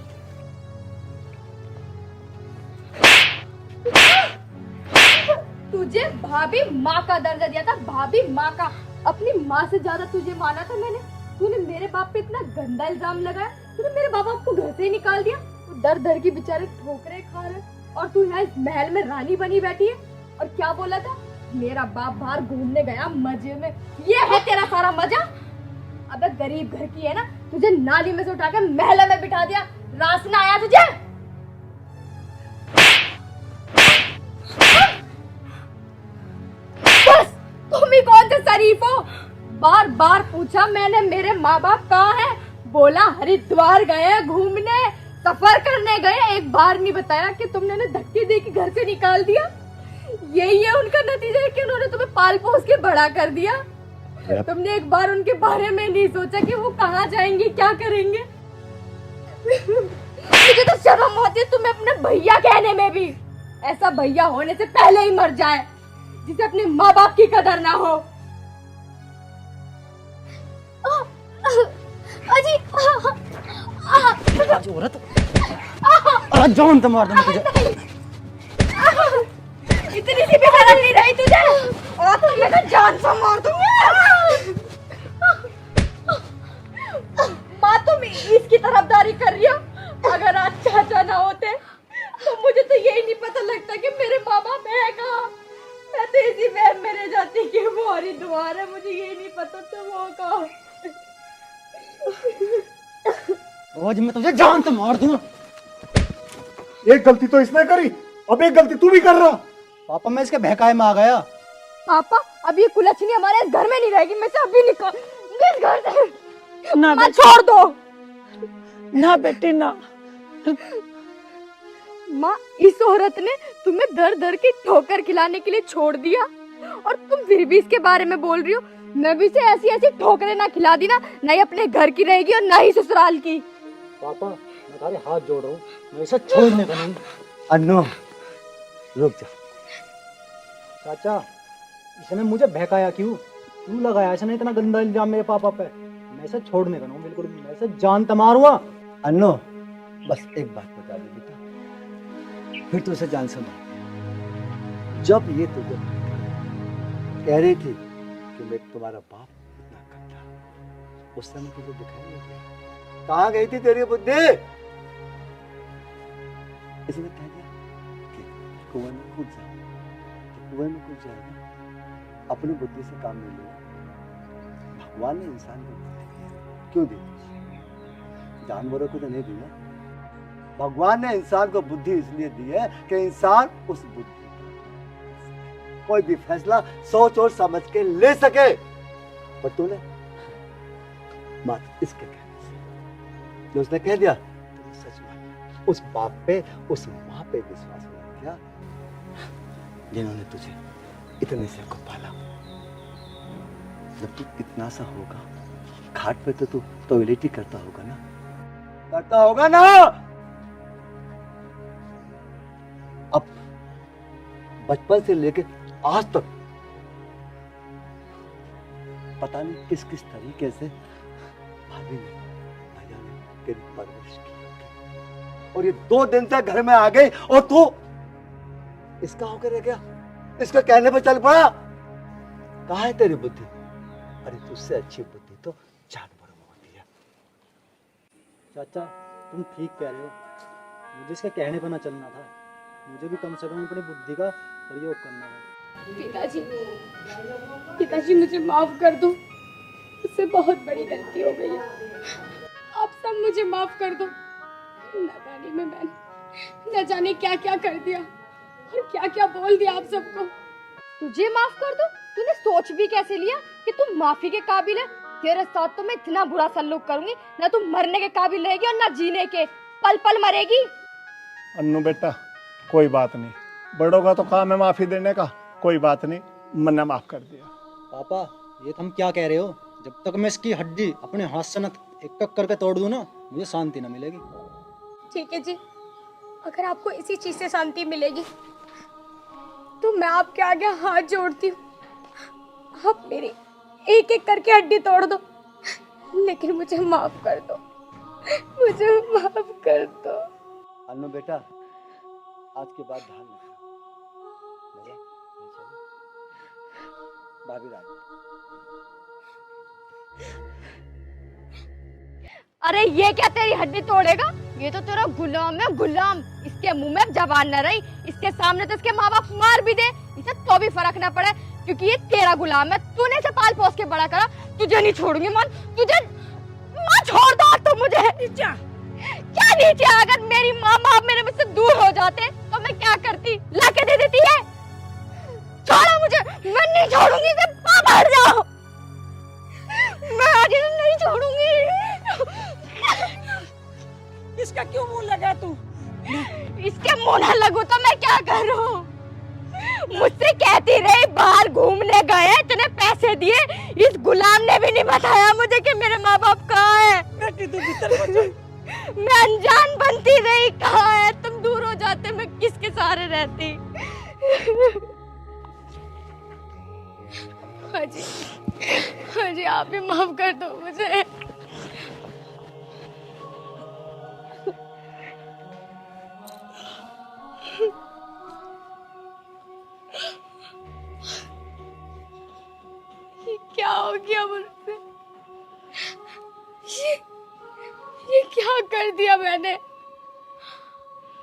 तुझे भाभी माँ का दर्जा दिया था, भाभी माँ का। अपनी माँ से ज्यादा तुझे माना था मैंने। तूने मेरे बाप पे इतना गंदा इल्जाम लगाया, तूने मेरे बाप को घर से ही निकाल दिया। वो दर दर की बेचारे ठोकरे खा रहे और तू यहाँ इस महल में रानी बनी बैठी है। और क्या बोला था? मेरा बाप बाहर घूमने गया मजे में। ये है तेरा सारा मजा? अबे गरीब घर की है ना, तुझे नाली में से उठा के महल में बिठा दिया। रास ना आया तुझे? बस तुम ही कौन से शरीफ हो? बार बार पूछा मैंने मेरे माँ बाप कहाँ हैं? बोला हरिद्वार गए घूमने, सफर करने गए। एक बार नहीं बताया कि तुमने उन्हें धक्के दे के घर से निकाल दिया। यही है उनका नतीजा है कि उन्होंने तुम्हें पाल पोस के बड़ा कर दिया। तुमने एक बार उनके बारे में नहीं सोचा कि वो कहाँ जाएंगे, क्या करेंगे। मुझे तो शर्म होती है तुम्हें अपने भैया कहने में भी। ऐसा भैया होने से पहले ही मर जाए जिसे अपने माँ बाप की कदर ना हो। अजी औरत, अरे जान तो मार दूंगा तुझे। इतनी सी भी शर्म नहीं रही तुझे? और तुझे तो जान से मार दूंगी। माँ तुम इसकी तरफदारी कर रही हो? अगर आज चाचा ना होते तो मुझे तो यही नहीं पता लगता कि मेरे माँ बाप है कहाँ। मैं तो इसी वहम में रह जाती कि वो हरिद्वार है। मुझे यही नहीं पता तो वो कहाँ। आज मैं तुझे जान तो मार दूंगा। एक गलती तो इसने करी, अब एक गलती तू भी कर रहा। पापा मैं इसके बहकाए में आ गया। पापा अब ये कुलच्छनी हमारे इस घर में नहीं रहेगी। मैं से अभी निकल इस घर से। ना माँ छोड़ दो। ना बेटे ना। माँ इस औरत ने तुम्हें दर दर की ठोकर खिलाने के लिए छोड़ दिया और तुम फिर भी इसके बारे में बोल रही हो। मैं भी इसे ऐसी ऐसी ठोकरें ना खिला दी ना, ना ही अपने घर की रहेगी और ना ही ससुराल की। पापा मैं तुम्हारे हाथ जोड़ रहा हूँ, मैं इसे छोड़ने का नहीं। अन्नू रुक जा। चाचा इसने मुझे बहकाया क्यों? क्यों लगाया इसने इतना गंदा इल्जाम मेरे पापा पे? मैं इसे छोड़ने का नहीं बिल्कुल भी। मैं इसे जान तो मारूंगा। अन्नू बस एक बात बता दे बेटा, फिर तो उसे जान से मार। जब ये तुझे कह रही थी कि मैं तुम्हारा बाप इतना गंदा, उस समय तुझे दिखाई नहीं दिया। कहाँ गई थी तेरी बुद्धि? इसने कह दिया कि कुएं में कूद जा। तो कुएं में कूद जाएगा, अपनी बुद्धि से काम नहीं लेगा। भगवान ने इंसान को बुद्धि क्यों दी? जानवरों को तो नहीं दी ना। भगवान ने इंसान को बुद्धि इसलिए दी है कि इंसान उस बुद्धि कोई भी फैसला सोच और समझ के ले सके। पर तूने मात्र इसके कहने से जो उसने कह दिया, तूने सच मान उस बाप पे, उस माँ पे विश्वास नहीं किया जिन्होंने तुझे इतने से को पाला। जब तू इतना सा होगा, घाट पे तो तू टॉयलेट ही करता होगा ना, करता होगा ना। अब बचपन से लेके आज तक पता नहीं किस किस तरीके से भाभी ने, भैया ने तेरी परवरिश की, और ये 2 दिन से घर में आ गई और तू इसका होकर रह गया, इसके कहने पे चल पड़ा। कहाँ है तेरी बुद्धि? अरे तुझसे अच्छी बुद्धि तो जानवरों में होती है। चाचा तुम ठीक कह रहे हो, मुझे इसके कहने पर ना चलना था। मुझे भी कम से कम अपनी बुद्धि का प्रयोग करना है। पिताजी मुझे माफ कर दो, मुझसे बहुत बड़ी गलती हो गई है। आप सब मुझे माफ कर दो। नादानी में मैंने न जाने क्या क्या कर दिया और क्या क्या बोल दिया आप सबको। तुझे माफ कर दो? तूने सोच भी कैसे लिया कि तुम माफी के काबिल है? तेरे साथ तो मैं इतना बुरा सलूक करूंगी, ना तुम मरने के काबिल रहेगी और ना जीने के, पल पल मरेगी। अन्नू बेटा कोई बात नहीं, बड़ों का तो काम है माफी देने का, कोई बात नहीं, मैंने माफ कर दिया। पापा ये तुम क्या कह रहे हो? जब तक मैं इसकी हड्डी अपने हाथ से न एक एक करके तोड़ दूं ना, मुझे शांति न मिलेगी। ठीक है जी, अगर आपको इसी चीज से शांति मिलेगी तो मैं आपके आगे हाथ जोड़ती हूँ। आप मेरी एक एक करके हड्डी तोड़ दो, लेकिन मुझे माफ कर दो, मुझे माफ कर दो। अन्नू बेटा आज के बाद ध्यान रखना। भाभी रानी, अरे ये क्या तेरी हड्डी तोड़ेगा? ये तो तेरा गुलाम है, गुलाम। इसके मुंह में जबान न रही, इसके सामने तो इसके माँ बाप मार भी दे, इसे तो भी फर्क ना पड़े, क्योंकि ये तेरा गुलाम है। तूने इसे पाल पोस के बड़ा करा, तुझे नहीं छोड़ूंगी मन, तुझे माँ छोड़ दो तो मुझे। नीचे क्या नीचे? अगर मेरी माँ बाप मेरे मुझसे दूर हो जाते तो मैं क्या करती? लाके दे देती है। छोड़ो मुझे, मैं नहीं छोड़ूंगी इसे। बाहर जाओ, मैं आज इसे नहीं छोड़ूंगी। इसका क्यों मुंह लगा तू? इसके मुंह ना लगू तो मैं क्या करूं? मुझसे कहती रही बाहर घूमने गए, इतने पैसे दिए, इस गुलाम ने भी नहीं बताया मुझे कि मेरे माँ बाप कहाँ है। बेटी तू भीतर मत जा। मैं अनजान बनती रही, कहाँ है? तुम दूर हो जाते, मैं किसके सहारे रहती? हाँ जी आप भी माफ कर दो मुझे। ये क्या हो गया मुझसे? ये क्या कर दिया मैंने?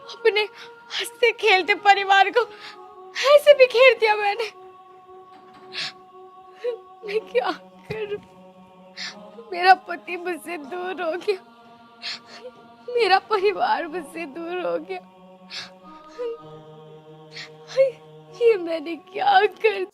अपने हंसते खेलते परिवार को ऐसे भी खेल दिया मैंने। मैं क्या करूं? मेरा पति मुझसे दूर हो गया, मेरा परिवार मुझसे दूर हो गया। ये मैंने क्या कर?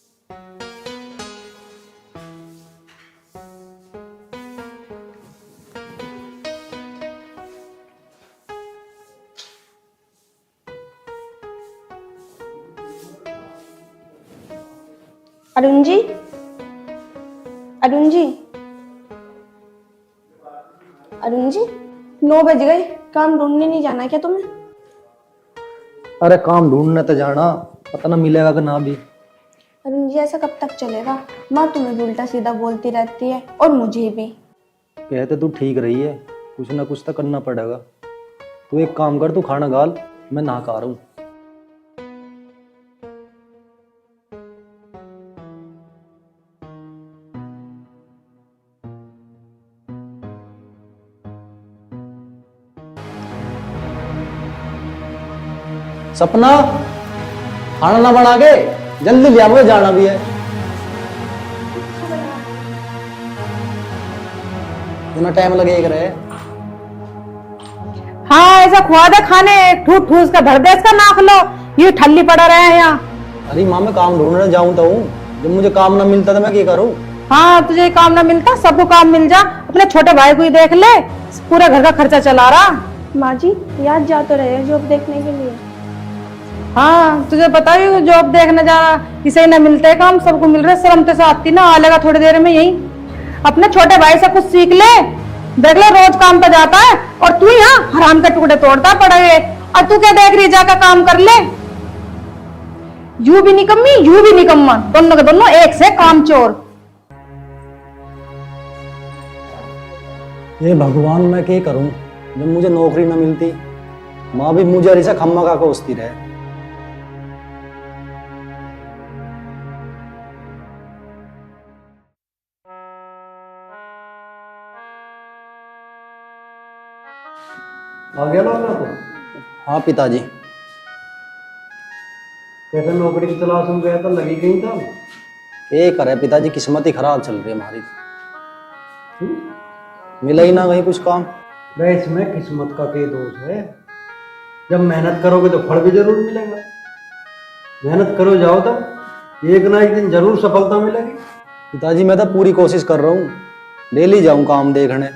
अरुण जी, अरुण जी, अरुण जी, 9 बज गए, काम ढूंढने नहीं जाना क्या तुम्हें? अरे काम ढूंढने तो जाना, पता ना मिलेगा कि ना भी। अरुण जी ऐसा कब तक चलेगा? माँ तुम्हें भी उल्टा सीधा बोलती रहती है और मुझे भी। कहते तू ठीक रही है, कुछ ना कुछ तो करना पड़ेगा। तू एक काम कर, तू खाना गाल, मैं नहा आ रहा हूँ। सपना, खाना ना बना के जल्दी ले आओ, मुझे जाना भी है। इतना टाइम लगेगा रे? हाँ ऐसा खुआ दे खाने, ठूस ठूस का भर दे इसका नाक लो, ये ठल्ली पड़ा रहे हैं यहाँ। अरे माँ मैं काम ढूंढने जाऊं तो हूँ, जब मुझे काम ना मिलता तो मैं क्या करूँ? हाँ तुझे काम ना मिलता, सबको काम मिल जा, अपने छोटे भाई को ही देख ले, पूरे घर का खर्चा चला रहा। माँ जी याद जा तो रहे जॉब देखने के लिए। हाँ तुझे पता ही जॉब देखने जाना, किसी न मिलते काम, सबको मिल रहे, शर्म तो से आती ना, आ लेगा थोड़ी देर में यही। अपने छोटे भाई से कुछ सीख ले, देख ले रोज काम पे जाता है और तू यहाँ हराम के टुकड़े तोड़ता पड़ा है, और तू क्या देख रही, जाकर काम कर ले। यू भी निकम्मी यू भी निकम्मा, दोनों के दोनों एक से काम चोर। ये भगवान मैं क्या करूं, जब मुझे नौकरी ना मिलती, माँ भी मुझे ऐसा खम्मा का कोसती रहे। आ गया लौटना तो? हाँ पिताजी। कैसे नौकरी की तलाश में गया था, लगी कहीं था? ये करे पिताजी, किस्मत ही खराब चल रही है हमारी। मिला ही ना कहीं कुछ काम। भाई इसमें किस्मत का क्या दोष है, जब मेहनत करोगे तो फल भी जरूर मिलेगा। मेहनत करो जाओ तो एक ना एक दिन जरूर सफलता मिलेगी। पिताजी मैं तो पूरी कोशिश कर रहा हूँ, डेली जाऊँ काम देखने,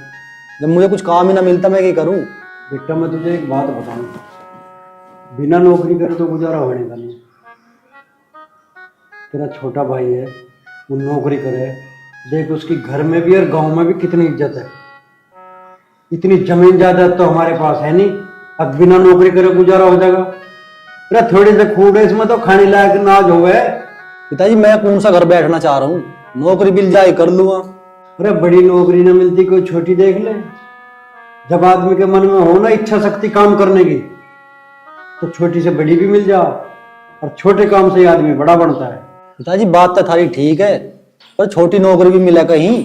जब मुझे कुछ काम ही ना मिलता मैं क्या करूँ? बेटा मैं तुझे एक बात बताऊं, बिना नौकरी करे तो गुजारा होने का नहीं। तेरा छोटा भाई है, वो नौकरी करे, देख उसकी घर में भी और गांव में भी कितनी इज्जत है। इतनी जमीन जायदाद तो हमारे पास है नहीं, अब बिना नौकरी करे गुजारा हो जाएगा? अरे थोड़ी से खूब है इसमें तो खाने लायक नाज हो गए। पिताजी मैं कौन सा घर बैठना चाह रहा हूँ, नौकरी मिल जाए कर लूंगा। अरे बड़ी नौकरी ना मिलती कोई छोटी देख ले। जब आदमी के मन में हो ना इच्छा शक्ति काम करने की, तो छोटी से बड़ी भी मिल जा, और छोटे काम से ही आदमी बड़ा बनता है। पिताजी बात तो थारी ठीक है, पर छोटी नौकरी भी मिला कहीं।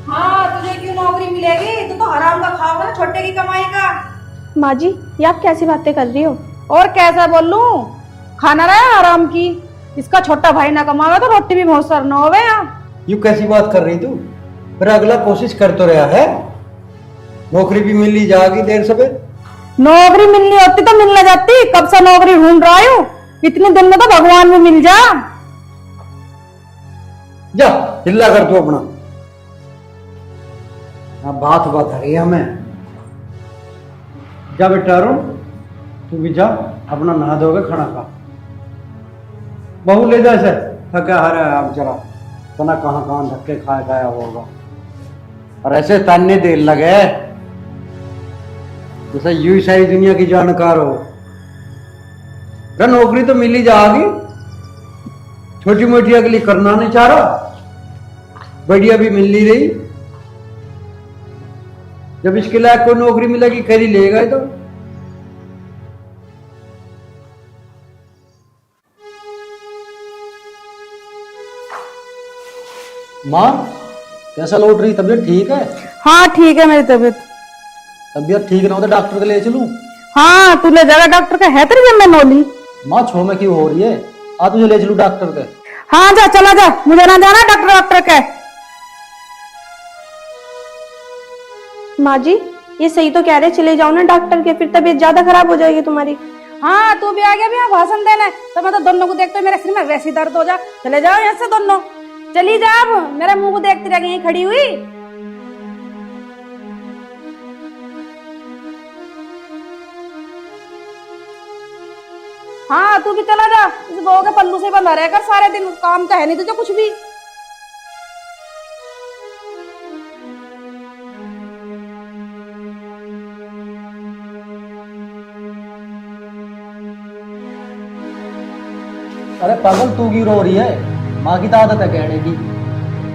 हाँ तुझे क्यों नौकरी मिलेगी, तू तो हराम का खाओगा ना, छोटे की कमाई का। माँ जी ये आप कैसी बातें कर रही हो? और कैसा बोलूं, खाना रहा आराम की, इसका छोटा भाई ना कमावे तो रोटी भी बहुत सर न होवे यहाँ। यू कैसी बात कर रही तू? फिर अगला कोशिश कर तो रहा है, नौकरी भी मिल ही जाएगी देर सवेर। नौकरी मिलनी होती तो मिलने जाती, कब से नौकरी ढूंढ रहा हूँ, इतने दिन में तो भगवान भी मिल जा। जा हिल्ला कर तू अपना, बात बात है रही हमें। जा बेटा अरुण, तू भी जा, अपना नहा धोके खाना खा। बहू ले जा, से थका हारा है आप, जरा तना कहाँ कहाँ धक्के खाया होगा, और ऐसे ताने देर लगे जैसे यू सारी दुनिया की जानकार हो। अरे नौकरी तो मिल ही जाएगी, छोटी मोटी अगली करना नहीं चाह रहा, बढ़िया भी मिल नहीं रही। जब इसके लायक कोई नौकरी मिलेगी कर ही लेगा ये तो। माँ कैसा लौट रही, तबीयत ठीक है? हाँ ठीक है मेरी तबीयत। तबीयत ठीक ना हो तो डॉक्टर के ले चलूं? हाँ तू ले जाएगा डॉक्टर का, है तेरी जिम्मे नौली? माँ छो में क्यों हो रही है, आ तुझे ले चलूं डॉक्टर के? हाँ जा, चला जा, मुझे ना जाना डॉक्टर के। माँ जी ये सही तो कह रहे, चले जाओ ना डॉक्टर के, फिर तबीयत ज्यादा खराब हो जाएगी तुम्हारी। हाँ तू भी आ गया भी यहाँ भाषण देने, तो मैं तो दोनों को देखते मेरे सिर में वैसी दर्द हो जा। चले जाओ यहाँ से दोनों, चली जा, अब मेरे मुंह को देखती रह गई खड़ी हुई। हाँ तू भी चला जा, इस बहू के पल्लू से बंधा रहकर सारे दिन, काम तो है नहीं तुझे कुछ भी। अरे पागल तू क्यों रो रही है, माँ की तो आदत है कहने की।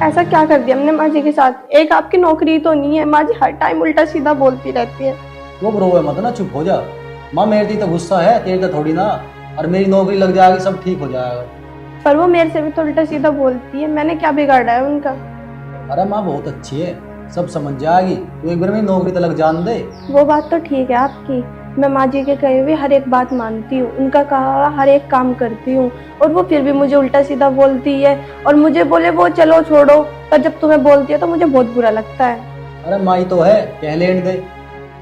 ऐसा क्या कर दिया हमने माँ जी के साथ? एक आपकी नौकरी तो नहीं है, माँ जी हर टाइम उल्टा सीधा बोलती रहती है। वो रोए मत ना, चुप हो जा। माँ मेरी तो गुस्सा है, तेरी तो थोड़ी ना, और मेरी नौकरी लग जाएगी सब ठीक हो जाएगा। पर वो मेरे से भी तो उल्टा सीधा बोलती है, मैंने क्या बिगाड़ा है उनका? अरे माँ बहुत अच्छी है, सब समझ जाएगी, तू एक बार मेरी नौकरी तो लग जान दे। वो बात तो ठीक है आपकी, मैं माँ जी के कहे हुए हर एक बात मानती हूँ, उनका कहा हुआ हर एक काम करती हूँ, और वो फिर भी मुझे उल्टा सीधा बोलती है और मुझे बोले वो चलो छोड़ो, पर जब तुम्हें बोलती है तो मुझे बहुत बुरा लगता है। अरे माई तो है, कह लेने दे,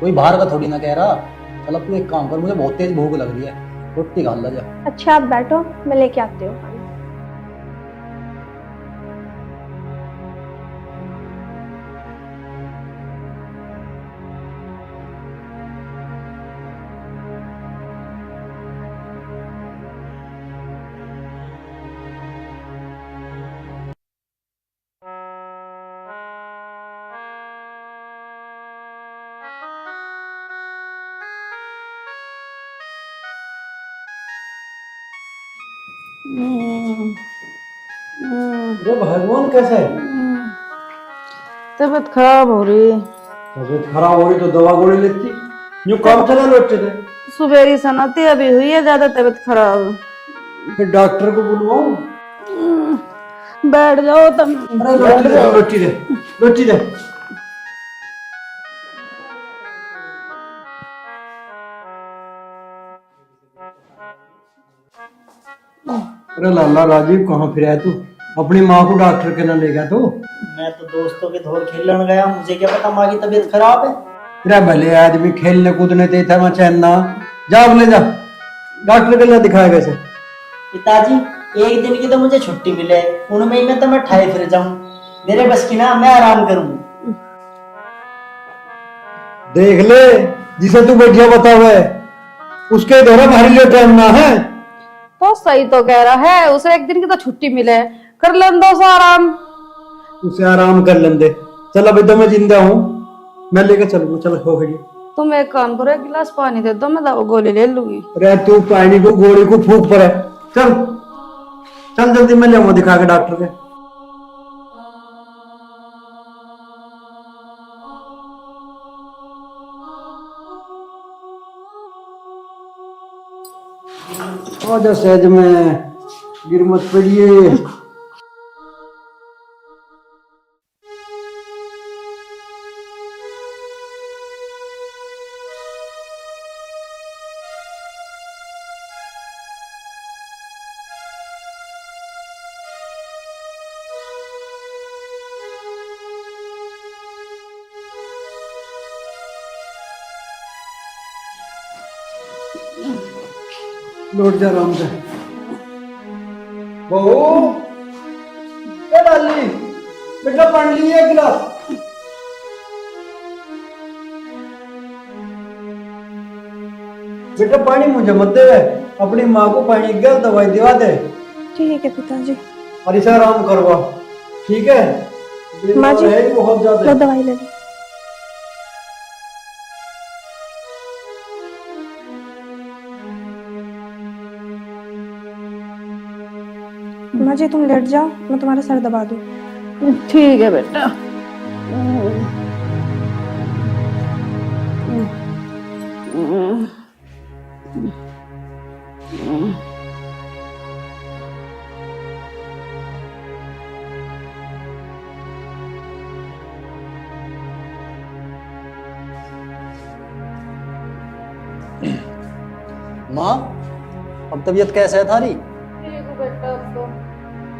कोई बाहर का थोड़ी ना कह रहा। चल अब तू एक काम कर, मुझे बहुत तेज भूख लग रही है, रोटी खा ला जा। अच्छा आप बैठो, मैं लेके आती हूँ खाना। अरे भगवान कैसा है? तबीयत खराब हो रही है। तबीयत खराब हो रही तो दवा गोली लेती, यूं काम चला लो अच्छे से। सुबह की सनाती अभी हुई है, ज्यादा तबीयत खराब। फिर डॉक्टर को बुलवाओ। बैठ जाओ तुम। अरे रोटी दे, रोटी दे, रोटी दे। अरे लाला राजीव कहाँ फिरा है तू? अपनी माँ को डॉक्टर के ना ले गया तू? मैं तो दोस्तों के धोर खेलने गया, मुझे क्या पता माँ की तबीयत खराब है। तेरा भले आदमी खेलने कूदने ते था, मैं चैन ना जा, अब ले जा डॉक्टर के लिए दिखाया कैसे। पिताजी एक दिन की तो मुझे छुट्टी मिले, उनमें ही मैं तो मैं ठाए फिर जाऊं, मेरे बस की ना, मैं आराम करूं। देख ले, जिसे तू बैठिया बता हुआ है उसके द्वारा हमारे लिए टाइम ना है। तो सही तो कह रहा है, उसे एक दिन की तो छुट्टी मिले, कर लें दो आराम। उसे आराम कर लेंदे। चल अभी तो मैं जिंदा हूँ, मैं लेके चलूंगा। चल हो गई। तुम एक काम करो, एक गिलास पानी दे दो, मैं दवा गोली ले लूंगी। अरे तू पानी को गोली को फूक पर है। चल चल जल्दी, मैं ले दिखा के डॉक्टर के। आजा सहज में, गिर मत पड़िए। लौट जा आराम से। बहू क्या डाली? बेटा पानी लिए एक गिलास। बेटा पानी मुझे मत दे, अपनी माँ को पानी गया दवाई दिवा दे। ठीक है पिताजी। और इसे आराम करवा, ठीक है? माँ जी, है बहुत ज्यादा। लो दवाई ले लो। माँ जी तुम लेट जाओ, मैं तुम्हारा सर दबा दूँ। ठीक है बेटा। माँ अब तबीयत कैसे है थारी? बेटा तो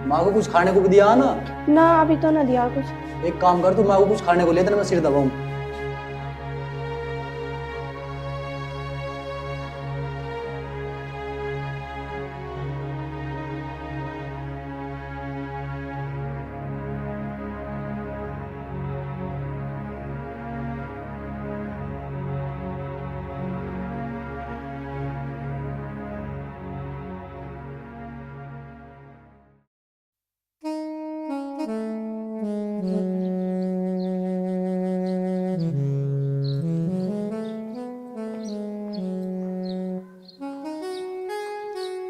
माँ को कुछ खाने को भी दिया ना? ना अभी तो ना दिया कुछ। एक काम कर, तू माँ को कुछ खाने को ले दे, मैं सिर दबाऊं।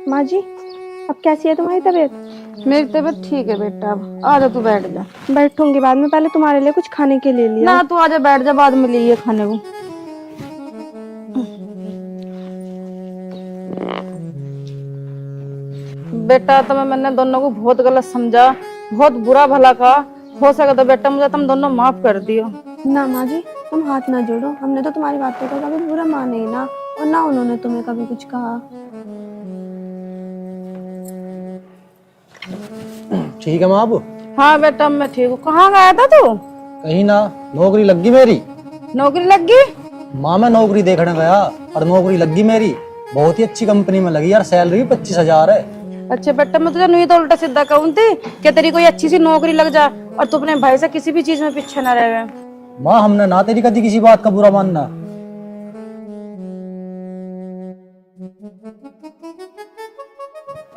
माँ जी अब कैसी है तुम्हारी तबीयत? मेरी तबीयत ठीक है बेटा, अब आजा तू बैठ जा। बैठूंगी बाद में, पहले तुम्हारे लिए कुछ खाने के लिए लिया। ना तू आजा बैठ जा, बाद में लिए खाने को। बेटा तुम्हें मैंने दोनों को बहुत गलत समझा, बहुत बुरा भला कहा, हो सके तो बेटा मुझे तुम दोनों माफ कर दियो। ना माँ जी तुम हाथ ना जोड़ो, हमने तो तुम्हारी बातों का कभी बुरा माना ही ना, और ना उन्होंने तुम्हें कभी कुछ कहा। ठीक है माँ अब हाँ बेटा मैं ठीक हूँ। कहाँ गया था तू? कहीं ना, नौकरी लग गई मेरी। नौकरी लग गई? माँ मैं नौकरी देखने गया और नौकरी लग गई मेरी, बहुत ही अच्छी कंपनी में लगी यार, सैलरी भी 25,000 है। अच्छा बेटा मैं तुझे नहीं तो उल्टा सीधा कहूँ थी कि तेरी कोई अच्छी सी नौकरी लग जा और तू अपने भाई से किसी भी चीज में पीछे न रह गए। माँ हमने ना तेरी कभी किसी बात का बुरा मानना।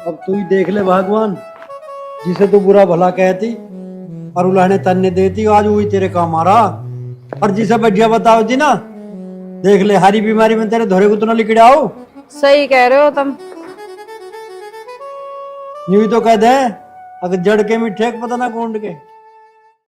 अब तू ही देख ले भगवान, जिसे तू बुरा भला कहती और उलाहने तन्ने देती, आज वही तेरे काम आ रहा। और जिसे बढ़िया बताओ जी ना, देख ले हरी बीमारी में तेरे धोरे को तो ना लिखड़े आओ। सही कह रहे हो तुम। यूं ही तो कह दे, अगर जड़ के मीठे पता ना कौन के।